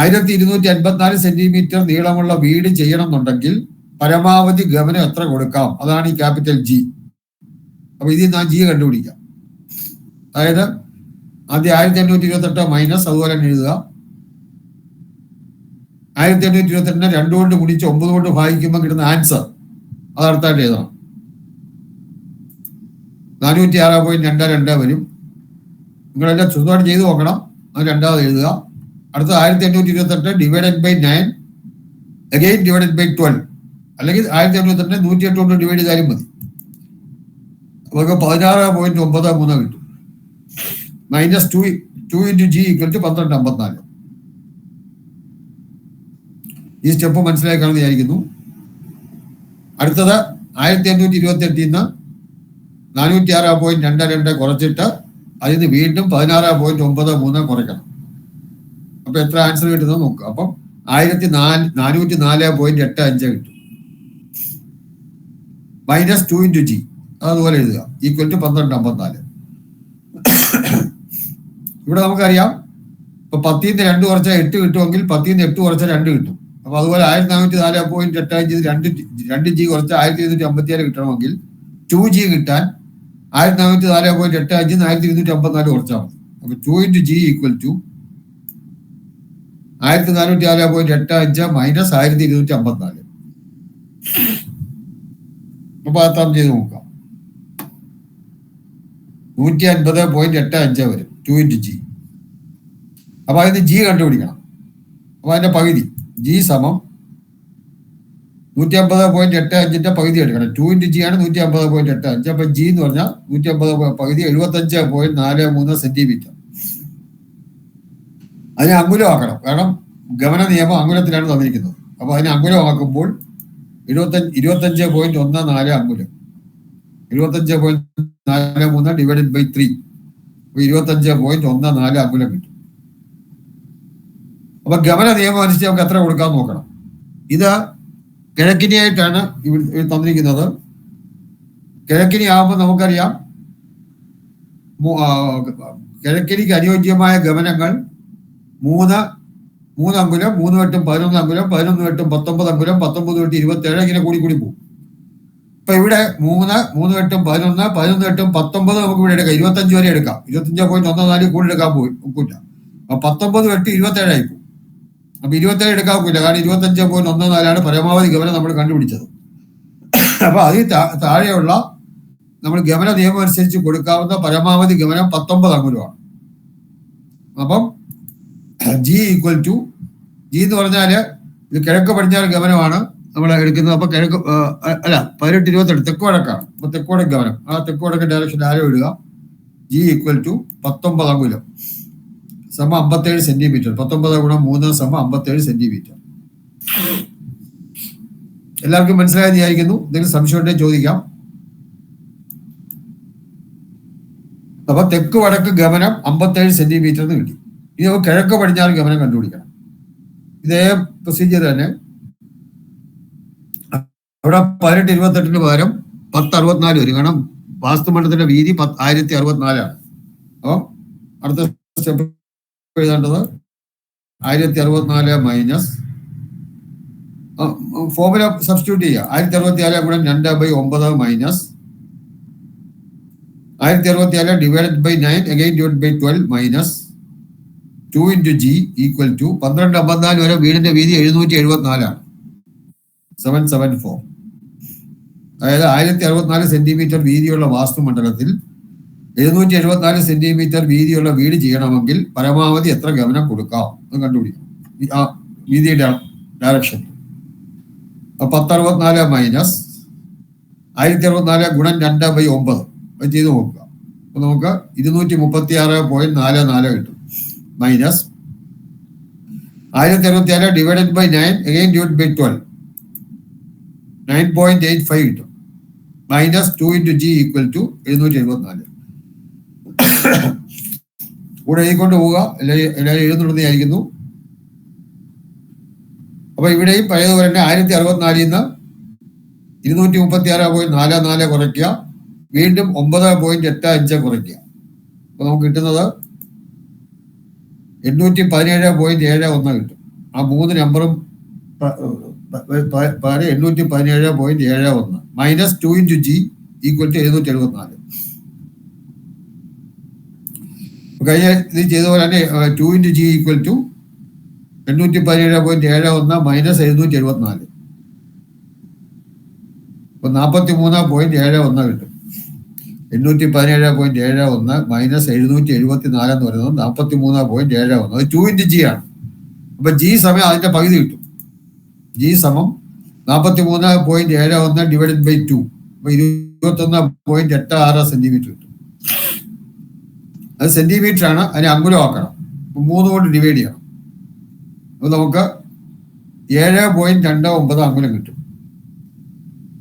1254 സെന്റിമീറ്റർ നീളമുള്ള വീട് ചെയ്യണം എന്നുണ്ടെങ്കിൽ പരമാവധി ഗമനം എത്ര കൊടുക്കാം? അതാണ് ഈ ക്യാപിറ്റൽ ജി. അപ്പൊ ഇതിൽ ഞാൻ ജി കണ്ടുപിടിക്കാം. അതായത് ആദ്യം 1828 മൈനസ് അതുപോലെ തന്നെ എഴുതുക. 1828 2 കൊണ്ട് ഗുണിച്ച് 9 കൊണ്ട് ഭാഗിക്കുമ്പോൾ കിട്ടുന്ന ആൻസർ അത് അടുത്തായിട്ട് എഴുതണം. 406.22 വരും. നിങ്ങളെല്ലാം സ്വന്തമായിട്ട് ചെയ്ത് നോക്കണം. അത് രണ്ടാമത് എഴുതുക. അടുത്ത 1828 divided by 9 again divided by 12 അല്ലെങ്കിൽ 1828 108 കൊണ്ട് ഡിവൈഡ് ചെയ്താലും മതി. നമുക്ക് 16.93 കിട്ടും. Minus 2 × G equal to 1254. ഈ സ്റ്റെപ്പ് മനസ്സിലായി കാണുന്ന വിചാരിക്കുന്നു. അടുത്തത് 1828 406.22 കുറച്ചിട്ട് അതിന് വീണ്ടും 16.93 കുറയ്ക്കണം. അപ്പൊ എത്ര ആൻസർ കിട്ടുന്നത് നോക്കുക. അപ്പം 1404.85 കിട്ടും. മൈനസ് 2 × G അതുപോലെ എഴുതുക. Equal to 1254. ഇവിടെ നമുക്കറിയാം ഇപ്പൊ 10 ന്ന് 2 കുറച്ചാൽ 8 കിട്ടുമെങ്കിൽ 10 ന്ന് 8 കുറച്ചാൽ 2 കിട്ടും. അപ്പൊ അതുപോലെ 1404.85 2 G കുറച്ച് 1257 കിട്ടണമെങ്കിൽ 2G കിട്ടാൻ 1404.85 1254 കുറച്ചാൽ മതി. അപ്പൊ 2 × G ഈക്വൽ ടു 1404.85 മൈനസ് 1254. അപ്പൊ അർത്ഥം ചെയ്ത് നോക്കാം. 150.85 വരും 2 × G. അപ്പൊ അതിന് G കണ്ടുപിടിക്കണം. അപ്പൊ അതിന്റെ പകുതി G സമം 150.85 പകുതി എടുക്കണം. 2 × G ആണ് 150.85. അപ്പൊ G എന്ന് പറഞ്ഞാൽ 150 പകുതി 75.43 സെന്റിമീറ്റർ. അതിനെ അങ്കുലമാക്കണം. കാരണം ഗമന നിയമം അങ്കുലത്തിലാണ് തന്നിരിക്കുന്നത്. അപ്പൊ അതിനെ അങ്കുലമാക്കുമ്പോൾ 25.14 അങ്കുലം. 75.43 ഡിവൈഡഡ് ബൈ 3 25.14 അങ്കുലം കിട്ടും. അപ്പൊ ഗമന നിയമം അനുസരിച്ച് നമുക്ക് എത്ര കൊടുക്കാൻ നോക്കണം. ഇത് കിഴക്കിനിയായിട്ടാണ് ഇവിടെ തന്നിരിക്കുന്നത്. കിഴക്കിനി ആകുമ്പോൾ നമുക്കറിയാം കിഴക്കിനിക്ക് അനുയോജ്യമായ ഗമനങ്ങൾ 3 അങ്കുലം, 3 വെട്ടും 11 അങ്കുലം, 11 വെട്ടും 19 അങ്കുലം, 19 വെട്ടും 27 ഇങ്ങനെ കൂടി പോകും. ഇപ്പൊ ഇവിടെ 3 വെട്ടും 11, 11 വെട്ടും 19 നമുക്ക് ഇവിടെ എടുക്കാം. 25 വരെ എടുക്കാം. 25.14 കൂടി എടുക്കാൻ പോകില്ല. അപ്പൊ 19 വെട്ട് 27 ആയി പോകും. അപ്പൊ 27 എടുക്കാൻ പോകില്ല. കാരണം 25.14 പരമാവധി ഗമനം നമ്മൾ കണ്ടുപിടിച്ചത്. അപ്പൊ അതിൽ താഴെയുള്ള നമ്മൾ ഗമന നിയമം അനുസരിച്ച് കൊടുക്കാവുന്ന പരമാവധി ഗമനം 19 അങ്കുലമാണ്. അപ്പം G ഈക്വൽ ടു G എന്ന് പറഞ്ഞാല് ഇത് കിഴക്ക് പടിഞ്ഞാറ് ഗമനമാണ് നമ്മൾ എടുക്കുന്നത്. അപ്പൊ കിഴക്ക് അല്ല 18 28 തെക്ക് വടക്കാണ്. അപ്പൊ തെക്ക് വടക്ക് ഗമനം. ആ തെക്ക് വടക്ക് ഡയറക്ഷൻ ആരോ ഇടുക. G ഈക്വൽ ടു 19 അങ്കുലം സമ 57 സെന്റിമീറ്റർ. 19 × 3 സമ 57 സെന്റിമീറ്റർ. എല്ലാവർക്കും മനസ്സിലായെന്ന് വിചാരിക്കുന്നു. എന്തെങ്കിലും സംശയം ഉണ്ടെങ്കിൽ ചോദിക്കാം. അപ്പൊ തെക്ക് വടക്ക് ഗമനം 57 സെന്റിമീറ്റർ എന്ന് കിട്ടി. ഇനി നമുക്ക് കിഴക്ക് പടിഞ്ഞാറ് ഗമനം കണ്ടുപിടിക്കണം. ഇതേ പ്രൊസീജിയർ തന്നെ. അവിടെ 1828 പകരം 1064 വരും. കാരണം വാസ്തുമണ്ഡലത്തിന്റെ വീതി 1064 ആണ്. അപ്പൊ അടുത്ത സ്റ്റെപ്പ് എഴുതേണ്ടത് 1064 മൈനസ് ഫോർമുല സബ്സ്റ്റിറ്റ്യൂട്ട് ചെയ്യുക. 1064 ഗുണം 2/9 minus 1064 divided by 9 again divide by 12 minus 2 into G equal to 1254 വരെ വീടിന്റെ വീതി 774 ആണ്. 774. അതായത് 1064 സെന്റിമീറ്റർ വീതിയുള്ള വാസ്തുമണ്ഡലത്തിൽ 774 സെന്റിമീറ്റർ വീതിയുള്ള വീട് ചെയ്യണമെങ്കിൽ പരമാവധി എത്ര ഗമനം കൊടുക്കാം എന്ന് കണ്ടുപിടിക്കണം. ആ വീതിയുടെ ഡയറക്ഷൻ 1064 മൈനസ് 1064 ഗുണം 2/9 ചെയ്ത് നോക്കുക. അപ്പൊ നമുക്ക് 236.44 കിട്ടും. Minus 1064 divided by 9 again divide by 12 9.85 കിട്ടും. Minus 2 into G equal to 774. കൂടെ എഴുതിക്കൊണ്ട് പോവുക. എല്ലാവരും എഴുതുന്നുണ്ടെന്ന് വിചാരിക്കുന്നു. അപ്പൊ ഇവിടെയും പഴയതുപോലെ തന്നെ 1064 നിന്ന് 236.44 കുറയ്ക്കുക. വീണ്ടും 9.85 കുറയ്ക്കുക. അപ്പൊ നമുക്ക് കിട്ടുന്നത് 817.71 കിട്ടും. ആ 3 നമ്പറും 817.71 minus 2 into G equal to 774. കഴിഞ്ഞ ഇത് ചെയ്ത പോലെ തന്നെ 2 into G equal to 817.71 minus 774. അപ്പൊ 43.71 കിട്ടും. 817.71 മൈനസ് 774 എന്ന് പറയുന്നത് 43.71. അത് 2 into G ആണ്. അപ്പൊ G സമയം അതിന്റെ പകുതി കിട്ടും. G സമം 43.71 ഡിവൈഡഡ് ബൈ 2. അപ്പൊ 21.86 സെന്റിമീറ്റർ കിട്ടും. അത് സെന്റിമീറ്റർ ആണ്. അതിനെ അങ്കുലം ആക്കണം. 3 കൊണ്ട് ഡിവൈഡ് ചെയ്യണം. അപ്പൊ നമുക്ക് 7.29 അങ്കുലം കിട്ടും.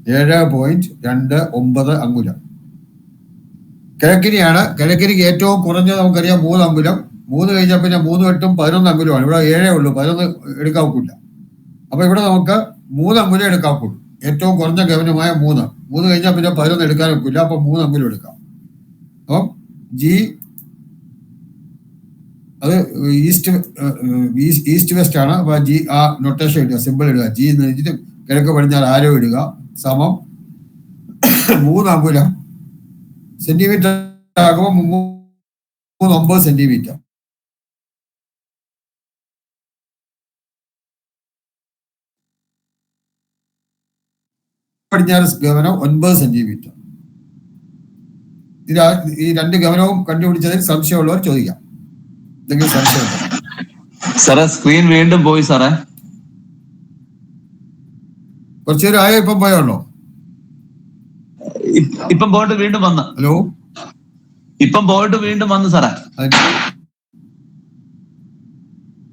7.29 അങ്കുലം. കിഴക്കിനിയാണ്. കിഴക്കിനിക്ക് ഏറ്റവും കുറഞ്ഞത് നമുക്കറിയാം 3 അങ്കുലം. 3 കഴിഞ്ഞാൽ പിന്നെ 3 8 11 അങ്കുലമാണ്. ഇവിടെ 7 ഉള്ളൂ. 11 എടുക്കാവൂല. അപ്പൊ ഇവിടെ നമുക്ക് 3 അങ്കുലം എടുക്കാവൂള്ളൂ. ഏറ്റവും കുറഞ്ഞ ഗമനമായ 3 കഴിഞ്ഞാൽ പിന്നെ 11 എടുക്കാൻ ഒക്കില്ല. അപ്പൊ 3 അങ്കുലം എടുക്കാം. അപ്പം G അത് ഈസ്റ്റ് വെസ്റ്റ് ആണ്. അപ്പൊ G ആ നൊട്ടേഷൻ ഇടുക, സിമ്പിൾ ഇടുക. G എന്ന് വെച്ചിട്ട് കിഴക്ക് പടിഞ്ഞാറ് ആരോ ഇടുക. സമം 3 അങ്കുലം സെന്റിമീറ്റർ ആകുമ്പോൾ 39 സെന്റിമീറ്റർ. പടിഞ്ഞാറ് ഗമനം 9 സെന്റിമീറ്റർ. ഈ 2 ഗമനവും കണ്ടുപിടിച്ചതിൽ സംശയമുള്ളവർ ചോദിക്കാം. എന്തെങ്കിലും സംശയം സാറേ? സ്ക്രീൻ വീണ്ടും പോയി സാറേ. കുറച്ചുപേരും ആയോ? ഇപ്പം പോയുള്ളോ? ഇപ്പം പോയിട്ട് വീണ്ടും വന്ന്. ഹലോ, ഇപ്പം പോയിട്ട് വീണ്ടും വന്നു സാറേ.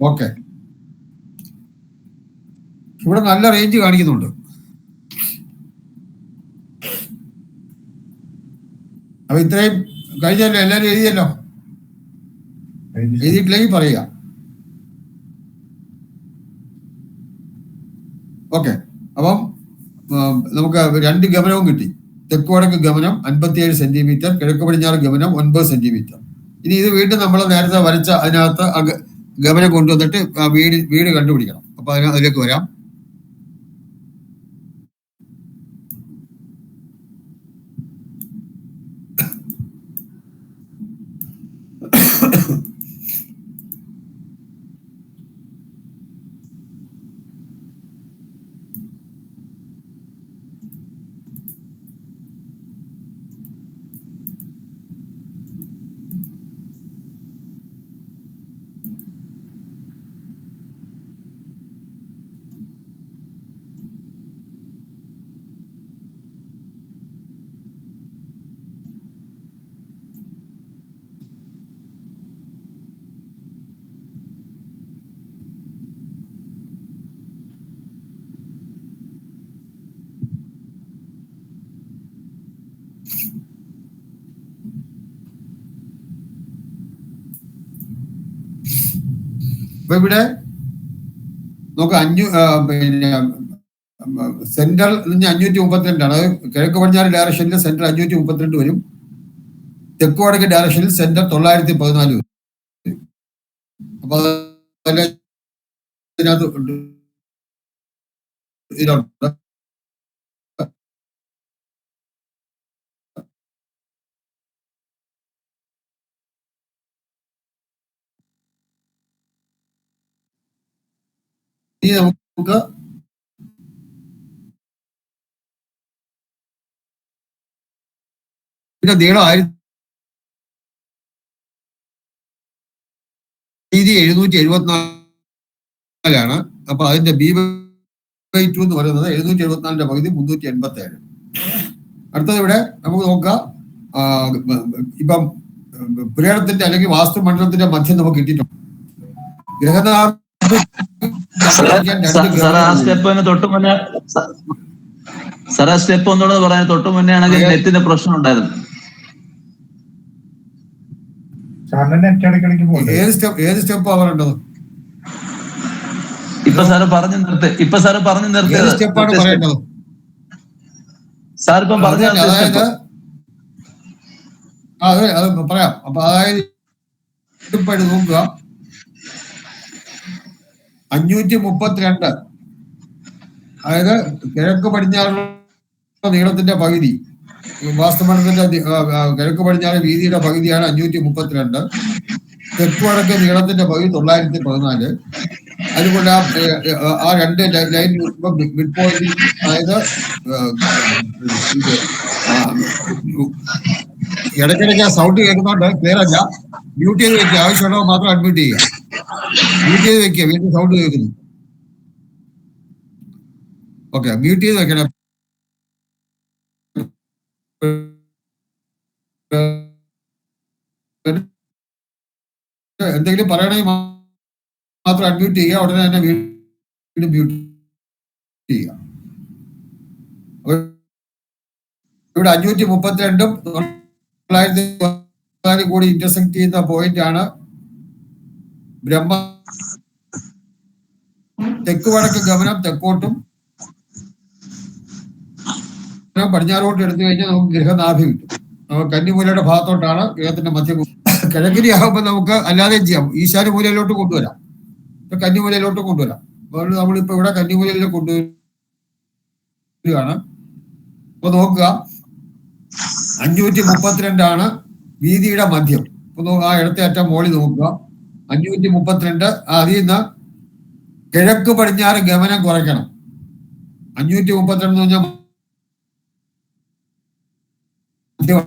ഓക്കെ. ഇവിടെ നല്ല റേഞ്ച് കാണിക്കുന്നുണ്ട്. അപ്പൊ ഇത്രയും കഴിഞ്ഞല്ലോ. എല്ലാവരും എഴുതിയല്ലോ? എഴുതിയിട്ടില്ലെങ്കിൽ പറയുക. ഓക്കെ. അപ്പം നമുക്ക് 2 ഗമനവും കിട്ടി. തെക്ക് വടക്ക് ഗമനം 57 സെന്റിമീറ്റർ, കിഴക്ക് പടിഞ്ഞാറ് ഗമനം 9 സെന്റിമീറ്റർ. ഇനി ഇത് വീണ്ടും നമ്മൾ നേരത്തെ വരച്ച അതിനകത്ത് ഗമനം കൊണ്ടുവന്നിട്ട് വീട് കണ്ടുപിടിക്കണം. അപ്പൊ അതിലേക്ക് വരാം. അപ്പൊ ഇവിടെ നമുക്ക് പിന്നെ സെൻട്രൽ 532 അത് കിഴക്ക് പടിഞ്ഞാറ് ഡയറക്ഷനിൽ സെൻട്രൽ 532 വരും. തെക്ക് വടക്ക് ഡയറക്ഷനിൽ സെൻട്രൽ 914 വരും. അപ്പൊ ഇതിനകത്ത് ഇതുണ്ട്. ഇനി നമുക്ക് പിന്നെ നീളം 774 അപ്പൊ അതിന്റെ B/2 എന്ന് പറയുന്നത് 774 പകുതി 387. അടുത്തത് ഇവിടെ നമുക്ക് നോക്കാം. ഇപ്പം പുരാണത്തിന്റെ അല്ലെങ്കിൽ വാസ്തുമണ്ഡലത്തിന്റെ മധ്യം നമുക്ക് കിട്ടിയിട്ടുണ്ട്. സ്റ്റെപ്പ് ഒന്നുകൂടെ പറയാൻ തൊട്ട് മുന്നേ ആണെങ്കിൽ നെറ്റിന്റെ പ്രശ്നം ഉണ്ടായിരുന്നു. ഏത് സ്റ്റെപ്പ് പറയേണ്ടത്? ഇപ്പൊ സാറ് പറഞ്ഞു നിർത്തി ഏത് സ്റ്റെപ്പാണ് പറയേണ്ടത്? സാർ ഇപ്പം പറഞ്ഞു. അതായത് അത് പറയാം. അപ്പൊ അതായത് നോക്കുക, 532 അതായത് കിഴക്ക് പടിഞ്ഞാറുള്ള നീളത്തിന്റെ പകുതി, വാസ്തുമണ്ഡലത്തിന്റെ കിഴക്ക് പടിഞ്ഞാറ് വീതിയുടെ പകുതിയാണ് 532. തെക്ക് വടക്ക് നീളത്തിന്റെ പകുതി 914. അതുകൊണ്ട് ആ രണ്ട് ലൈൻ മിഡ് പോയിന്റ്, അതായത് ഇടയ്ക്കിടയ്ക്ക് ആ സൗണ്ട് കേൾക്കുന്നോണ്ട് ക്ലിയർ അല്ല. മ്യൂട്ട് ചെയ്ത് വെക്കുക, ആവശ്യമുള്ളവ മാത്രം അഡ്മിറ്റ് ചെയ്യുക. മ്യൂട്ട് ചെയ്ത് വെക്കുക, വീണ്ടും സൗണ്ട് കേൾക്കുന്നു. ഓക്കെ, മ്യൂട്ട് ചെയ്ത് വെക്കണം. എന്തെങ്കിലും പറയണമെങ്കിൽ മാത്രം അഡ്മിറ്റ് ചെയ്യുക, ഉടനെ തന്നെ വീണ്ടും മ്യൂട്ട് ചെയ്യുക. ഇവിടെ 532 914 കൂടി ഇന്റർസെക്ട് ചെയ്യുന്ന പോയിന്റ് ആണ് ബ്രഹ്മ. തെക്ക് വടക്ക് ഗമനം തെക്കോട്ടും പടിഞ്ഞാറോട്ടും എടുത്തു കഴിഞ്ഞാൽ നമുക്ക് ഗൃഹനാഭി കിട്ടും. നമുക്ക് കന്നിമൂലയുടെ ഭാഗത്തോട്ടാണ് ഗൃഹത്തിന്റെ മധ്യം. കിഴക്കിനി ആകുമ്പോൾ നമുക്ക് അല്ലാതെയും ചെയ്യാം, ഈശാന്യമൂലയിലോട്ട് കൊണ്ടുവരാം, കന്നിമൂലയിലോട്ട് കൊണ്ടുവരാം. അതുകൊണ്ട് നമ്മളിപ്പോ ഇവിടെ കന്നിമൂലയിലേക്ക് കൊണ്ടുവരികയാണ്. അപ്പൊ നോക്കുക, 532 വീതിയുടെ മധ്യം. അപ്പൊ ആ ഇടത്തെ അറ്റം മോളി നോക്കുക, 532. അതിൽ നിന്ന് കിഴക്ക് പടിഞ്ഞാറ് ഗമനം കുറയ്ക്കണം. 532 എന്ന് പറഞ്ഞാൽ 532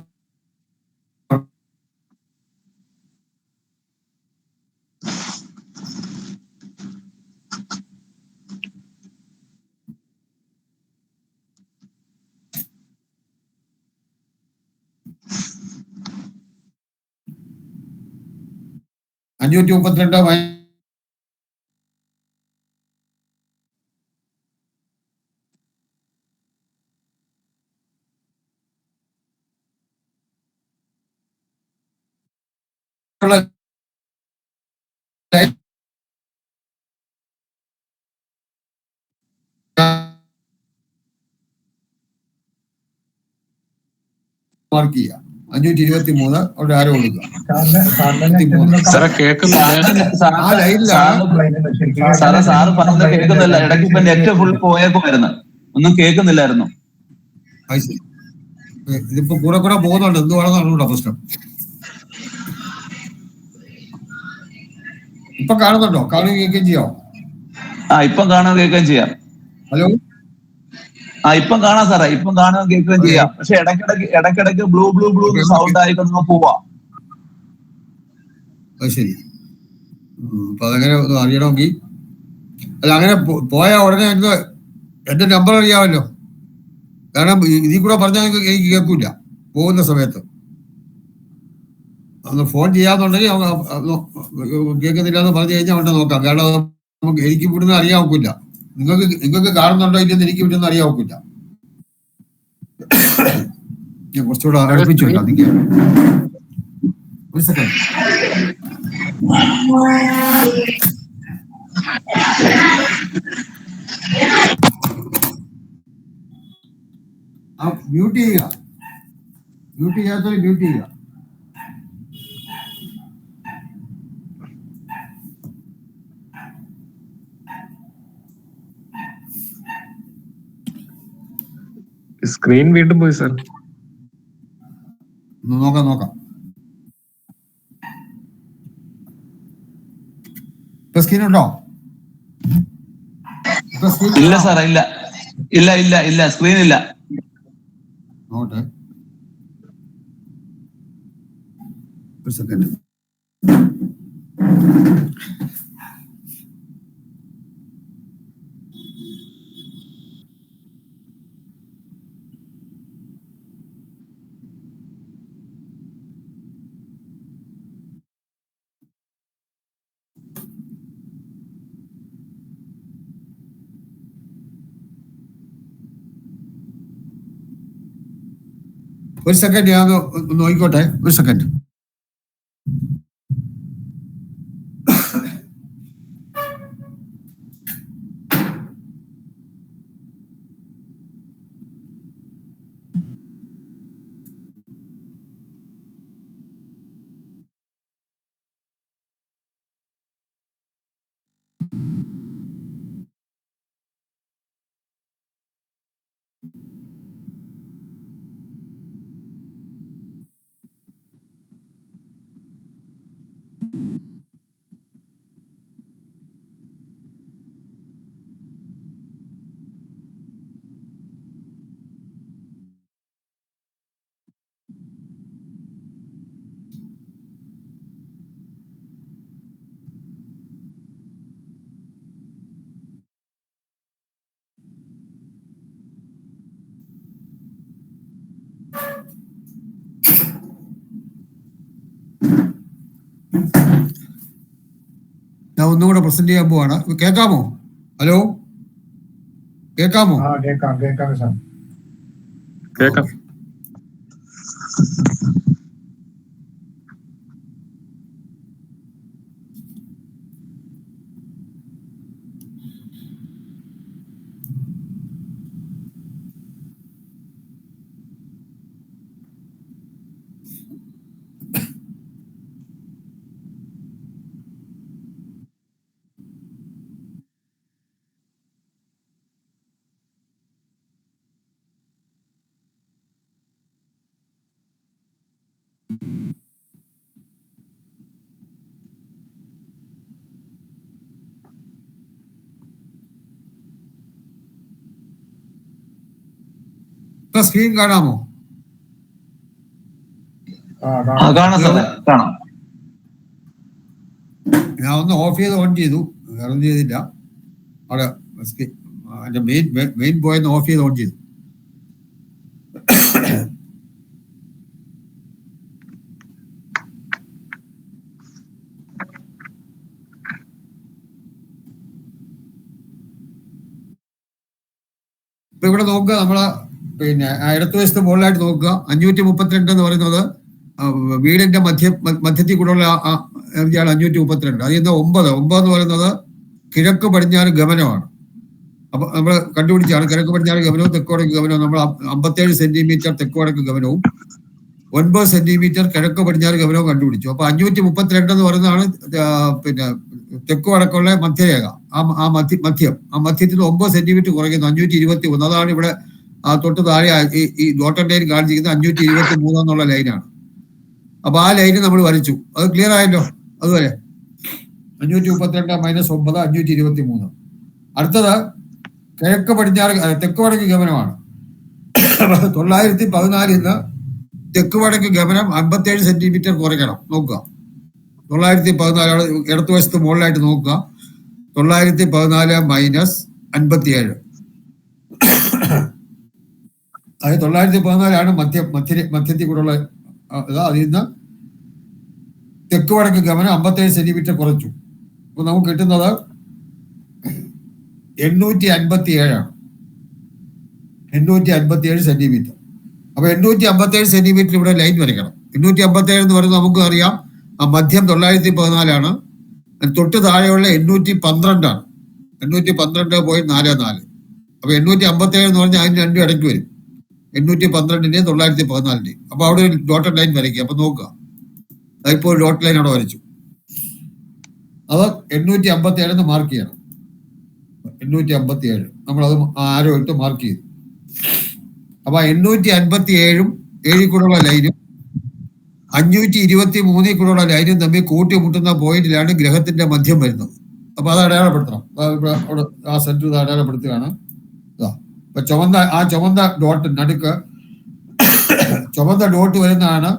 മാർക്ക് ചെയ്യുക. 523 അവിടെ ആരോ കൊടുക്കുക. ആ ലൈനിലാണ് സാറ് പറഞ്ഞത് കേൾക്കുന്നില്ല. ഇടയ്ക്ക് ഇപ്പൊ നെറ്റ് ഫുൾ പോയേക്കുമായിരുന്നു, ഒന്നും കേൾക്കുന്നില്ലായിരുന്നു. ഇതിപ്പോ കൂടെ പോകുന്നുണ്ട്, എന്തുവാണെന്ന് അറിഞ്ഞൂടാ പ്രശ്നം. ഇപ്പൊ കാണുന്നുണ്ടോ? കാണുകയും കേൾക്കുകയും ചെയ്യാം. ഇപ്പം കാണാൻ കേൾക്കുകയും ചെയ്യാം. ഹലോ, ഇപ്പം കാണാം സാറേ, ഇപ്പം കാണാൻ കേൾക്കുകയും ചെയ്യാം. പക്ഷെ ഇടയ്ക്കിടയ്ക്ക് ബ്ലൂ സൗണ്ട് ആയിക്കൊണ്ടു പോവാ. അത് ശരി. അപ്പൊ അതങ്ങനെ അറിയണമെങ്കിൽ അല്ല, അങ്ങനെ പോയാൽ ഉടനെ എന്റെ നമ്പർ അറിയാമല്ലോ. കാരണം ഇതിൽ കൂടെ പറഞ്ഞാൽ എനിക്ക് കേൾക്കൂല പോകുന്ന സമയത്ത്. ഒന്ന് ഫോൺ ചെയ്യാന്നുണ്ടെങ്കിൽ കേൾക്കുന്നില്ല എന്ന് പറഞ്ഞു കഴിഞ്ഞാൽ അവിടെ നോക്കാം. കാരണം നമുക്ക് എനിക്ക് ഇവിടുന്ന് അറിയാൻ ഒക്കില്ല. നിങ്ങൾക്ക് കാണുന്നുണ്ടോ ഇല്ലെന്ന് എനിക്ക് ഇവിടുന്ന് അറിയാൻ ഒക്കില്ല. ഞാൻ കുറച്ചുകൂടെ അടുപ്പിച്ചു ഒരു സെക്കൻഡ്. മ്യൂട്ട് ചെയ്യുക, മ്യൂട്ട് ചെയ്യാത്തവരെ മ്യൂട്ട് ചെയ്യുക. സ്ക്രീൻ വീണ്ടും പോയി സാർ. നോക്കാം. ഇപ്പൊ സ്ക്രീൻ ഉണ്ടോ? ഇല്ല സാറേ, ഇല്ല സ്ക്രീൻ ഇല്ല. നോട്ടെ ഒരു സെക്കൻഡ്. ഞാൻ നോക്കിക്കോട്ടെ, ഒരു സെക്കൻഡ്. ഞാൻ ഒന്നുകൂടെ പ്രസന്റ് ചെയ്യാൻ പോവാണ്. കേൾക്കാമോ? ഹലോ, കേൾക്കാമോ? കേൾക്കാം സാർ. കേൾക്കാം. സ്ക്രീൻ കാണാമോ? കാണാം സാറേ, കാണാം. ഞാൻ ഒന്ന് ഓഫ് ചെയ്ത് ഓൺ ചെയ്തു, വേറെ ഒന്നും ചെയ്തില്ല. അവിടെ അതിന്റെ മെയിൻ പോയിന്റ് ഓഫ് ചെയ്ത് ഓൺ ചെയ്തു. ഇപ്പൊ ഇവിടെ നോക്കുക, നമ്മള് ഇടത്ത് വശത്ത് മുകളിലായിട്ട് നോക്കുക. 532 എന്ന് പറയുന്നത് വീടിന്റെ മധ്യത്തിൽ കൂടെയുള്ള എനർജിയാണ് 532. അതിൽ നിന്ന് 9 എന്ന് പറയുന്നത് കിഴക്ക് പടിഞ്ഞാറ് ഗമനമാണ്. അപ്പൊ നമ്മൾ കണ്ടുപിടിച്ചാണ് കിഴക്ക് പടിഞ്ഞാറ് ഗമനവും തെക്കുവടക്ക് ഗമനവും. നമ്മൾ 57 സെന്റിമീറ്റർ തെക്കുവടക്ക് ഗമനവും 9 സെന്റിമീറ്റർ കിഴക്ക് പടിഞ്ഞാറ് ഗമനവും കണ്ടുപിടിച്ചു. അപ്പൊ 532 എന്ന് പറയുന്നതാണ് തെക്ക് വടക്കുള്ള മധ്യരേഖ. ആ മധ്യത്തിൽ 9 സെന്റിമീറ്റർ കുറയ്ക്കുന്നു, 521. അതാണ് ഇവിടെ തൊട്ട് താഴെ ഈ ഡോട്ടഡ് ലൈൻ കാണിച്ചിരിക്കുന്നത് 523 എന്നുള്ള ലൈനാണ്. അപ്പൊ ആ ലൈന് നമ്മൾ വരച്ചു. അത് ക്ലിയർ ആയല്ലോ? അതുവരെ 532 - 9 523. അടുത്തത് കിഴക്ക് പടിഞ്ഞാറ് തെക്ക് വടക്ക് ഗമനമാണ്. 914 നിന്ന് തെക്ക് വടക്ക് ഗമനം 57 സെന്റിമീറ്റർ കുറയ്ക്കണം. നോക്കുക, 914 ഇടതുവശത്ത് മുകളിലായിട്ട് നോക്കുക. 914 - 57. അത് 914 മധ്യത്തിൽ കൂടെയുള്ള. അതിൽ നിന്ന് തെക്ക് വടക്ക് ഗമനം 57 സെന്റിമീറ്റർ കുറച്ചു. അപ്പൊ നമുക്ക് കിട്ടുന്നത് 857 857 സെന്റിമീറ്റർ. അപ്പൊ 857 സെന്റിമീറ്റർ ഇവിടെ ലൈൻ വരയ്ക്കണം. 857 എന്ന് പറയുന്നത് നമുക്ക് അറിയാം, മധ്യം 914 തൊട്ട് താഴെയുള്ള 812 ആണ്. 812.44. അപ്പൊ 857 എന്ന് പറഞ്ഞാൽ അതിന് രണ്ടും ഇടയ്ക്ക് വരും. 812 914. അപ്പൊ അവിടെ ഒരു ഡോട്ടഡ് ലൈൻ വരയ്ക്കുക. അപ്പൊ നോക്കുക, അതിപ്പോ ഒരു ഡോട്ട് ലൈൻ അവിടെ വരച്ചു. അത് 857 മാർക്ക് ചെയ്യണം. 857 നമ്മളത് ആരോ ഇട്ട് മാർക്ക് ചെയ്തു. അപ്പൊ 857 7 കൂടെയുള്ള ലൈനും 523 കൂടെയുള്ള ലൈനും തമ്മിൽ കൂട്ടിമുട്ടുന്ന പോയിന്റിലാണ് ഗ്രഹത്തിന്റെ മധ്യം വരുന്നത്. അപ്പൊ അത് അടയാളപ്പെടുത്തണം. ആ സെന്റർ അടയാളപ്പെടുത്തുകയാണ്. അപ്പൊ ചുവന്ന ഡോട്ട് നടുക്ക് ചുവന്ന ഡോട്ട് വരുന്നതാണ്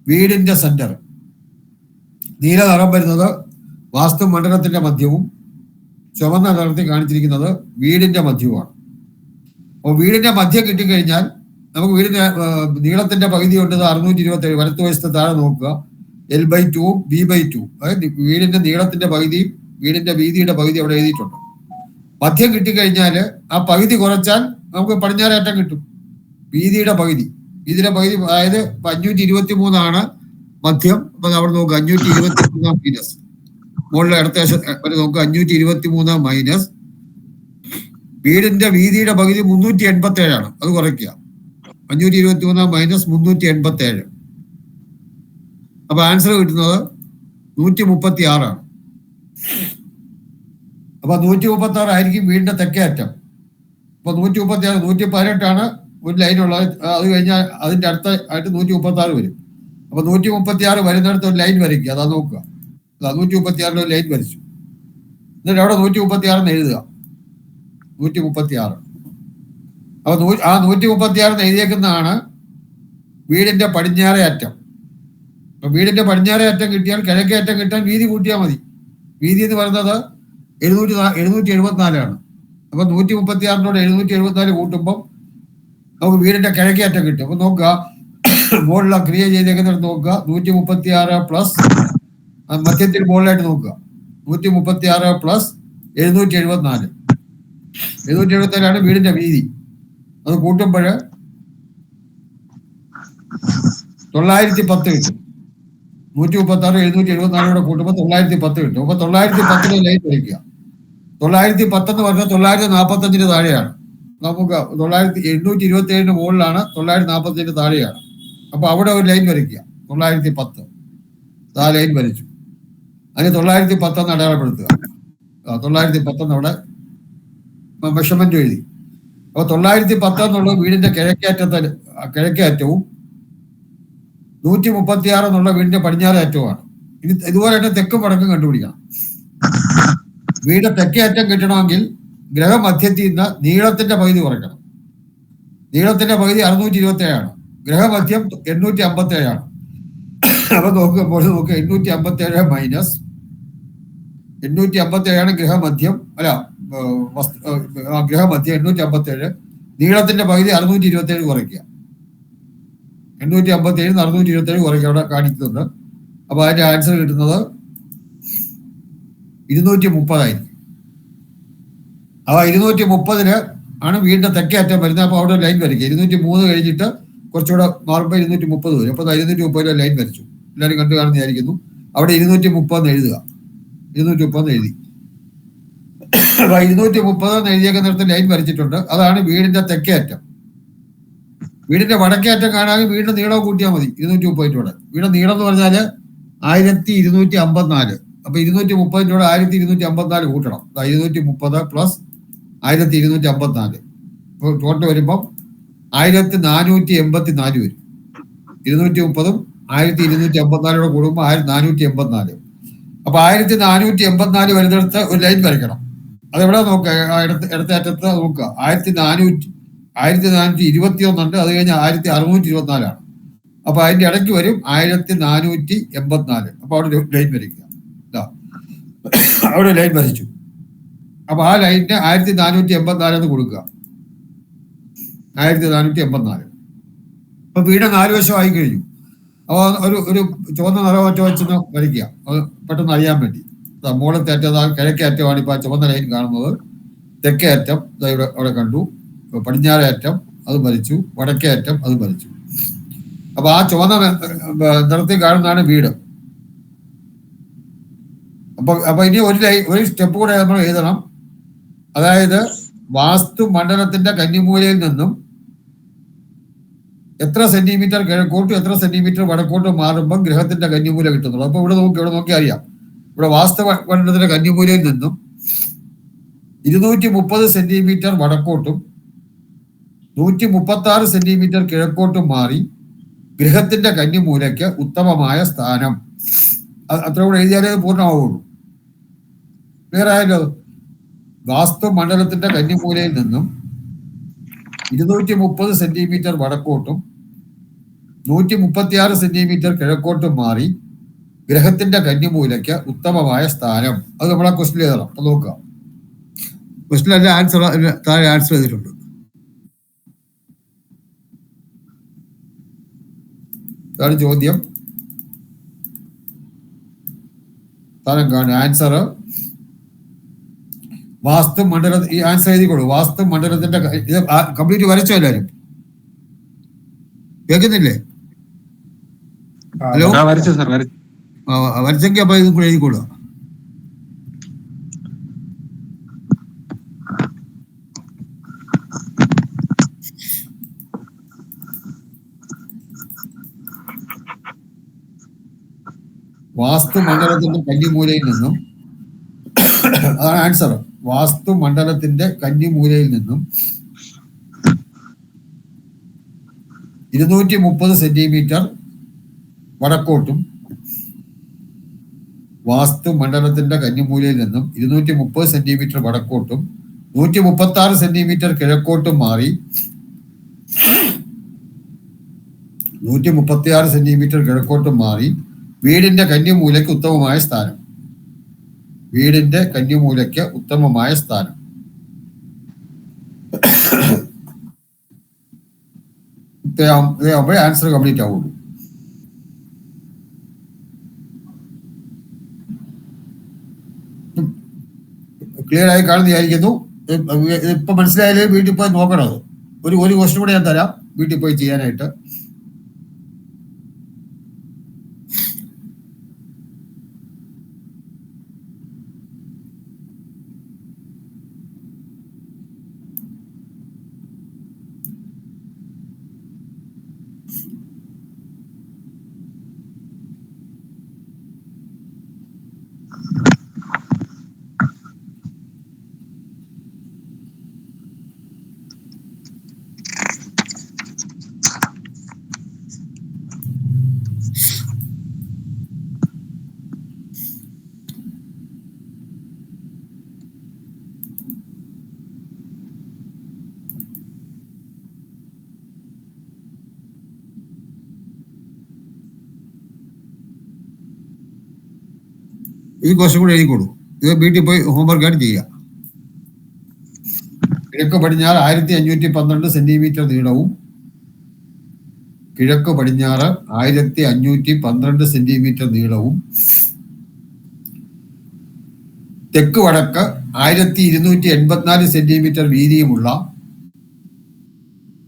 വീടിന്റെ സെന്റർ. നീല നിറം വരുന്നത് വാസ്തു മണ്ഡലത്തിന്റെ മധ്യവും ചുവന്ന നിറത്തിൽ കാണിച്ചിരിക്കുന്നത് വീടിന്റെ മധ്യവുമാണ്. അപ്പോൾ വീടിന്റെ മധ്യം കിട്ടിക്കഴിഞ്ഞാൽ നമുക്ക് വീടിന്റെ നീളത്തിന്റെ പകുതി കൊണ്ട് 627 വലത്ത് വശത്ത് താഴെ നോക്കുക. L/2 B/2, അതായത് വീടിന്റെ നീളത്തിന്റെ പകുതിയും വീടിന്റെ വീതിയുടെ പകുതി അവിടെ എഴുതിയിട്ടുണ്ട്. മധ്യം കിട്ടിക്കഴിഞ്ഞാൽ ആ പകുതി കുറച്ചാൽ നമുക്ക് പടിഞ്ഞാറേ അറ്റം കിട്ടും. വീതിയുടെ പകുതി അതായത് 523 മധ്യം. അപ്പൊ അവിടെ നോക്കുക 523 മൈനസ് മുകളിലെ ഇടത്തെ വരെ നോക്കുക 523 മൈനസ് വീടിന്റെ വീതിയുടെ പകുതി 387. അത് കുറയ്ക്കുക. 523 മൈനസ് 387. അപ്പൊ ആൻസർ കിട്ടുന്നത് 136. അപ്പൊ 136 ആയിരിക്കും വീടിന്റെ തെക്കേ അറ്റം. അപ്പൊ 136 118 ഒരു ലൈനുള്ളത്. അത് കഴിഞ്ഞാൽ അതിന്റെ അടുത്ത ആയിട്ട് 136 വരും. അപ്പൊ 136 വരുന്നിടത്ത് ഒരു ലൈൻ വരയ്ക്കുക. അതാ നോക്കുക, 136 ഒരു ലൈൻ വരച്ചു. എന്നിട്ട് അവിടെ 136 എഴുതുക. 136. അപ്പൊ ആ 136 എഴുതിയേക്കുന്നതാണ് വീടിന്റെ പടിഞ്ഞാറേ അറ്റം. അപ്പൊ വീടിന്റെ പടിഞ്ഞാറേ അറ്റം കിട്ടിയാൽ കിഴക്കേ അറ്റം കിട്ടാൻ വീതി കൂട്ടിയാൽ മതി. വീതി എന്ന് പറയുന്നത് 774. അപ്പൊ 136 774 കൂട്ടുമ്പോൾ നമുക്ക് വീടിന്റെ കിഴക്കേ അറ്റം കിട്ടും. അപ്പൊ നോക്കുക, മുകളിലെ ക്രിയ ചെയ്തേക്കുന്നിടത്ത് നോക്കുക. 136 പ്ലസ് മധ്യത്തിൽ മുകളിലായിട്ട് നോക്കുക. 136 പ്ലസ് 774. 774 വീടിന്റെ വീതി. അത് കൂട്ടുമ്പോൾ 910 കിട്ടും. 136 774 കൂട്ടുമ്പോൾ 910 കിട്ടും. അപ്പൊ 910 ലൈൻ വരയ്ക്കുക. 910 എന്ന് പറഞ്ഞാൽ 945 താഴെയാണ്. നമുക്ക് 827 മുകളിലാണ്, 945 താഴെയാണ്. അപ്പൊ അവിടെ ഒരു ലൈൻ വരയ്ക്കുക. 910 ആ ലൈൻ വരച്ചു. അതിന് 910 അടയാളപ്പെടുത്തുക. 910 അവിടെ മെഷർമെന്റ് എഴുതി. അപ്പൊ 910 എന്നുള്ള വീടിന്റെ കിഴക്കേ അറ്റവും 136 എന്നുള്ള വീടിന്റെ പടിഞ്ഞാറേ അറ്റവുമാണ്. ഇതുപോലെ തന്നെ തെക്കും വടക്കും കണ്ടുപിടിക്കണം. വീടിന്റെ തെക്കേ അറ്റം കിട്ടണമെങ്കിൽ ഗ്രഹമധ്യത്തിൽ നിന്ന് നീളത്തിന്റെ പകുതി കുറയ്ക്കണം. നീളത്തിന്റെ പകുതി 627. ഗ്രഹമധ്യം 857. അപ്പൊ നോക്കുമ്പോൾ 857 മൈനസ് 857 ഗ്രഹമധ്യം. അല്ല, ഗ്രഹമധ്യം 857. നീളത്തിന്റെ പകുതി 627 കുറയ്ക്കുക. 857 627 കുറയ്ക്കുക അവിടെ കാണിക്കുന്നുണ്ട്. അപ്പൊ അതിന്റെ ആൻസർ കിട്ടുന്നത് 230 ആയിരിക്കും. അപ്പൊ 230 ആണ് വീടിന്റെ തെക്കേ അറ്റം വരുന്നത്. അപ്പൊ അവിടെ ലൈൻ വരയ്ക്കുക. 203 കഴിഞ്ഞിട്ട് കുറച്ചുകൂടെ മാറുമ്പോൾ 230 വരും. അപ്പൊ 230 ലൈൻ വരച്ചു. എല്ലാവരും കണ്ടു കാണുന്നതായിരിക്കുന്നു. അവിടെ 230 എഴുതുക. 230 എഴുതി. 230 എഴുതിയേക്കുന്നിടത്ത് ലൈൻ വരച്ചിട്ടുണ്ട്. അതാണ് വീടിന്റെ തെക്കേ അറ്റം. വീടിന്റെ വടക്കേ അറ്റം കാണാമെങ്കിൽ വീടിന്റെ നീളം കൂട്ടിയാൽ മതി. 230 വീടിന്റെ നീളം എന്ന് പറഞ്ഞാല് 1254. അപ്പൊ 230 1254 കൂട്ടണം. 230 പ്ലസ് 1254 ടോട്ടൽ വരുമ്പം 1484 വരും. 230 1254 കൂടുമ്പോൾ 1484. അപ്പൊ 1484 വരുന്നിടത്ത് ഒരു ലൈൻ വരയ്ക്കണം. അതെവിടെ നോക്കുക? ഇടത്തെ അറ്റത്ത് നോക്കുക. 1421 ഉണ്ട്. അത് കഴിഞ്ഞ് 1624. അപ്പൊ അതിന്റെ ഇടയ്ക്ക് വരും 1484. അപ്പൊ അവിടെ ലൈൻ വരയ്ക്കുക. അവിടെ ലൈൻ വരച്ചു. അപ്പൊ ആ ലൈനിന് 1484 എന്ന് കൊടുക്കുക. 1484. അപ്പൊ വീട് 4 വശമായി കഴിഞ്ഞു. അപ്പൊ ഒരു ചുവന്ന നിറമറ്റ വെച്ചൊന്ന് വരയ്ക്കുക. അത് പെട്ടെന്ന് അറിയാൻ വേണ്ടി. മുകളത്തെ അറ്റം കിഴക്കേ അറ്റമാണ് ഇപ്പൊ ചുവന്ന ലൈൻ കാണുന്നത്. തെക്കേ അറ്റം അവിടെ കണ്ടു. പടിഞ്ഞാറേ അറ്റം അത് വരച്ചു. വടക്കേ അറ്റം അത് വരച്ചു. അപ്പൊ ആ ചുവന്ന നിറത്തിൽ കാണുന്നതാണ് വീട്. അപ്പൊ ഇനി ഒരു സ്റ്റെപ്പ് കൂടെ നമ്മൾ എഴുതണം. അതായത് വാസ്തു മണ്ഡലത്തിന്റെ കന്നിമൂലയിൽ നിന്നും എത്ര സെന്റിമീറ്റർ കിഴക്കോട്ടും എത്ര സെന്റിമീറ്റർ വടക്കോട്ടും മാറുമ്പോൾ ഗ്രഹത്തിന്റെ കന്നിമൂല കിട്ടുന്നുള്ളൂ. അപ്പൊ ഇവിടെ നോക്കി അറിയാം. ഇവിടെ വാസ്തു മണ്ഡലത്തിന്റെ കന്നിമൂലയിൽ നിന്നും 230 സെന്റിമീറ്റർ വടക്കോട്ടും 136 സെന്റിമീറ്റർ കിഴക്കോട്ടും മാറി ഗ്രഹത്തിന്റെ കന്നിമൂലയ്ക്ക് ഉത്തമമായ സ്ഥാനം. അത്ര കൂടെ എഴുതിയാലേ അത് പൂർണ്ണമാവുള്ളൂ. ക്ലിയർ ആയല്ലോ? വാസ്തു മണ്ഡലത്തിന്റെ കന്നിമൂലയിൽ നിന്നും 230 സെന്റിമീറ്റർ വടക്കോട്ടും 136 സെന്റിമീറ്റർ കിഴക്കോട്ടും മാറി ഗ്രഹത്തിന്റെ കന്നിമൂലയ്ക്ക് ഉത്തമമായ സ്ഥാനം. അത് നമ്മളെ ക്വസ്റ്റ്യൻ എഴുതണം. അപ്പൊ നോക്കുക, ക്വസ്റ്റ്യൻ അല്ല ആൻസർ താഴെ ആൻസർ ചെയ്തിട്ടുണ്ട്. അതാണ് ചോദ്യം. സ്ഥലം കാണുക. ആൻസർ വാസ്തു മണ്ഡല, ഈ ആൻസർ എഴുതിക്കോളൂ. വാസ്തു മണ്ഡലത്തിന്റെ ഇത് കംപ്ലീറ്റ് വരച്ചോ എല്ലാരും? കേൾക്കുന്നില്ലേ? ഹലോ, വരച്ചെങ്കിൽ അപ്പൊ ഇതും കൂടെ എഴുതിക്കോളൂ. വാസ്തു മണ്ഡലത്തിന്റെ കന്നിമൂലയിൽ നിന്നും, അതാണ് ആൻസർ. വാസ്തു മണ്ഡലത്തിന്റെ കന്നിമൂലയിൽ നിന്നും 230 സെന്റിമീറ്റർ വടക്കോട്ടും വാസ്തു മണ്ഡലത്തിന്റെ കന്നിമൂലയിൽ നിന്നും 230 സെന്റിമീറ്റർ വടക്കോട്ടും 136 സെന്റിമീറ്റർ കിഴക്കോട്ടും മാറി 136 സെന്റിമീറ്റർ കിഴക്കോട്ടും മാറി വീടിന്റെ കന്നിമൂലയ്ക്ക് ഉത്തമമായ സ്ഥാനം. വീടിന്റെ കന്നിമൂലയ്ക്ക് ഉത്തമമായ സ്ഥാനം. ഇതാകുമ്പോഴേ ആൻസർ കംപ്ലീറ്റ് ആവുള്ളൂ. ക്ലിയർ ആയി കാണുന്നതായിരിക്കുന്നു. ഇപ്പൊ മനസ്സിലായാലേ വീട്ടിൽ പോയി നോക്കണം. ഒരു ക്വസ്റ്റ്യൻ കൂടെ ഞാൻ തരാം വീട്ടിൽ പോയി ചെയ്യാനായിട്ട്. ഈ ക്വസ്റ്റ്യൻ കൂടെ എഴുതിക്കോളൂ. ഇത് വീട്ടിൽ പോയി ഹോംവർക്കായിട്ട് ചെയ്യുക. കിഴക്ക് പടിഞ്ഞാറ് 1512 സെന്റിമീറ്റർ നീളവും കിഴക്ക് പടിഞ്ഞാറ് 1512 സെന്റിമീറ്റർ നീളവും തെക്ക് വടക്ക് 1284 സെന്റിമീറ്റർ വീതിയുമുള്ള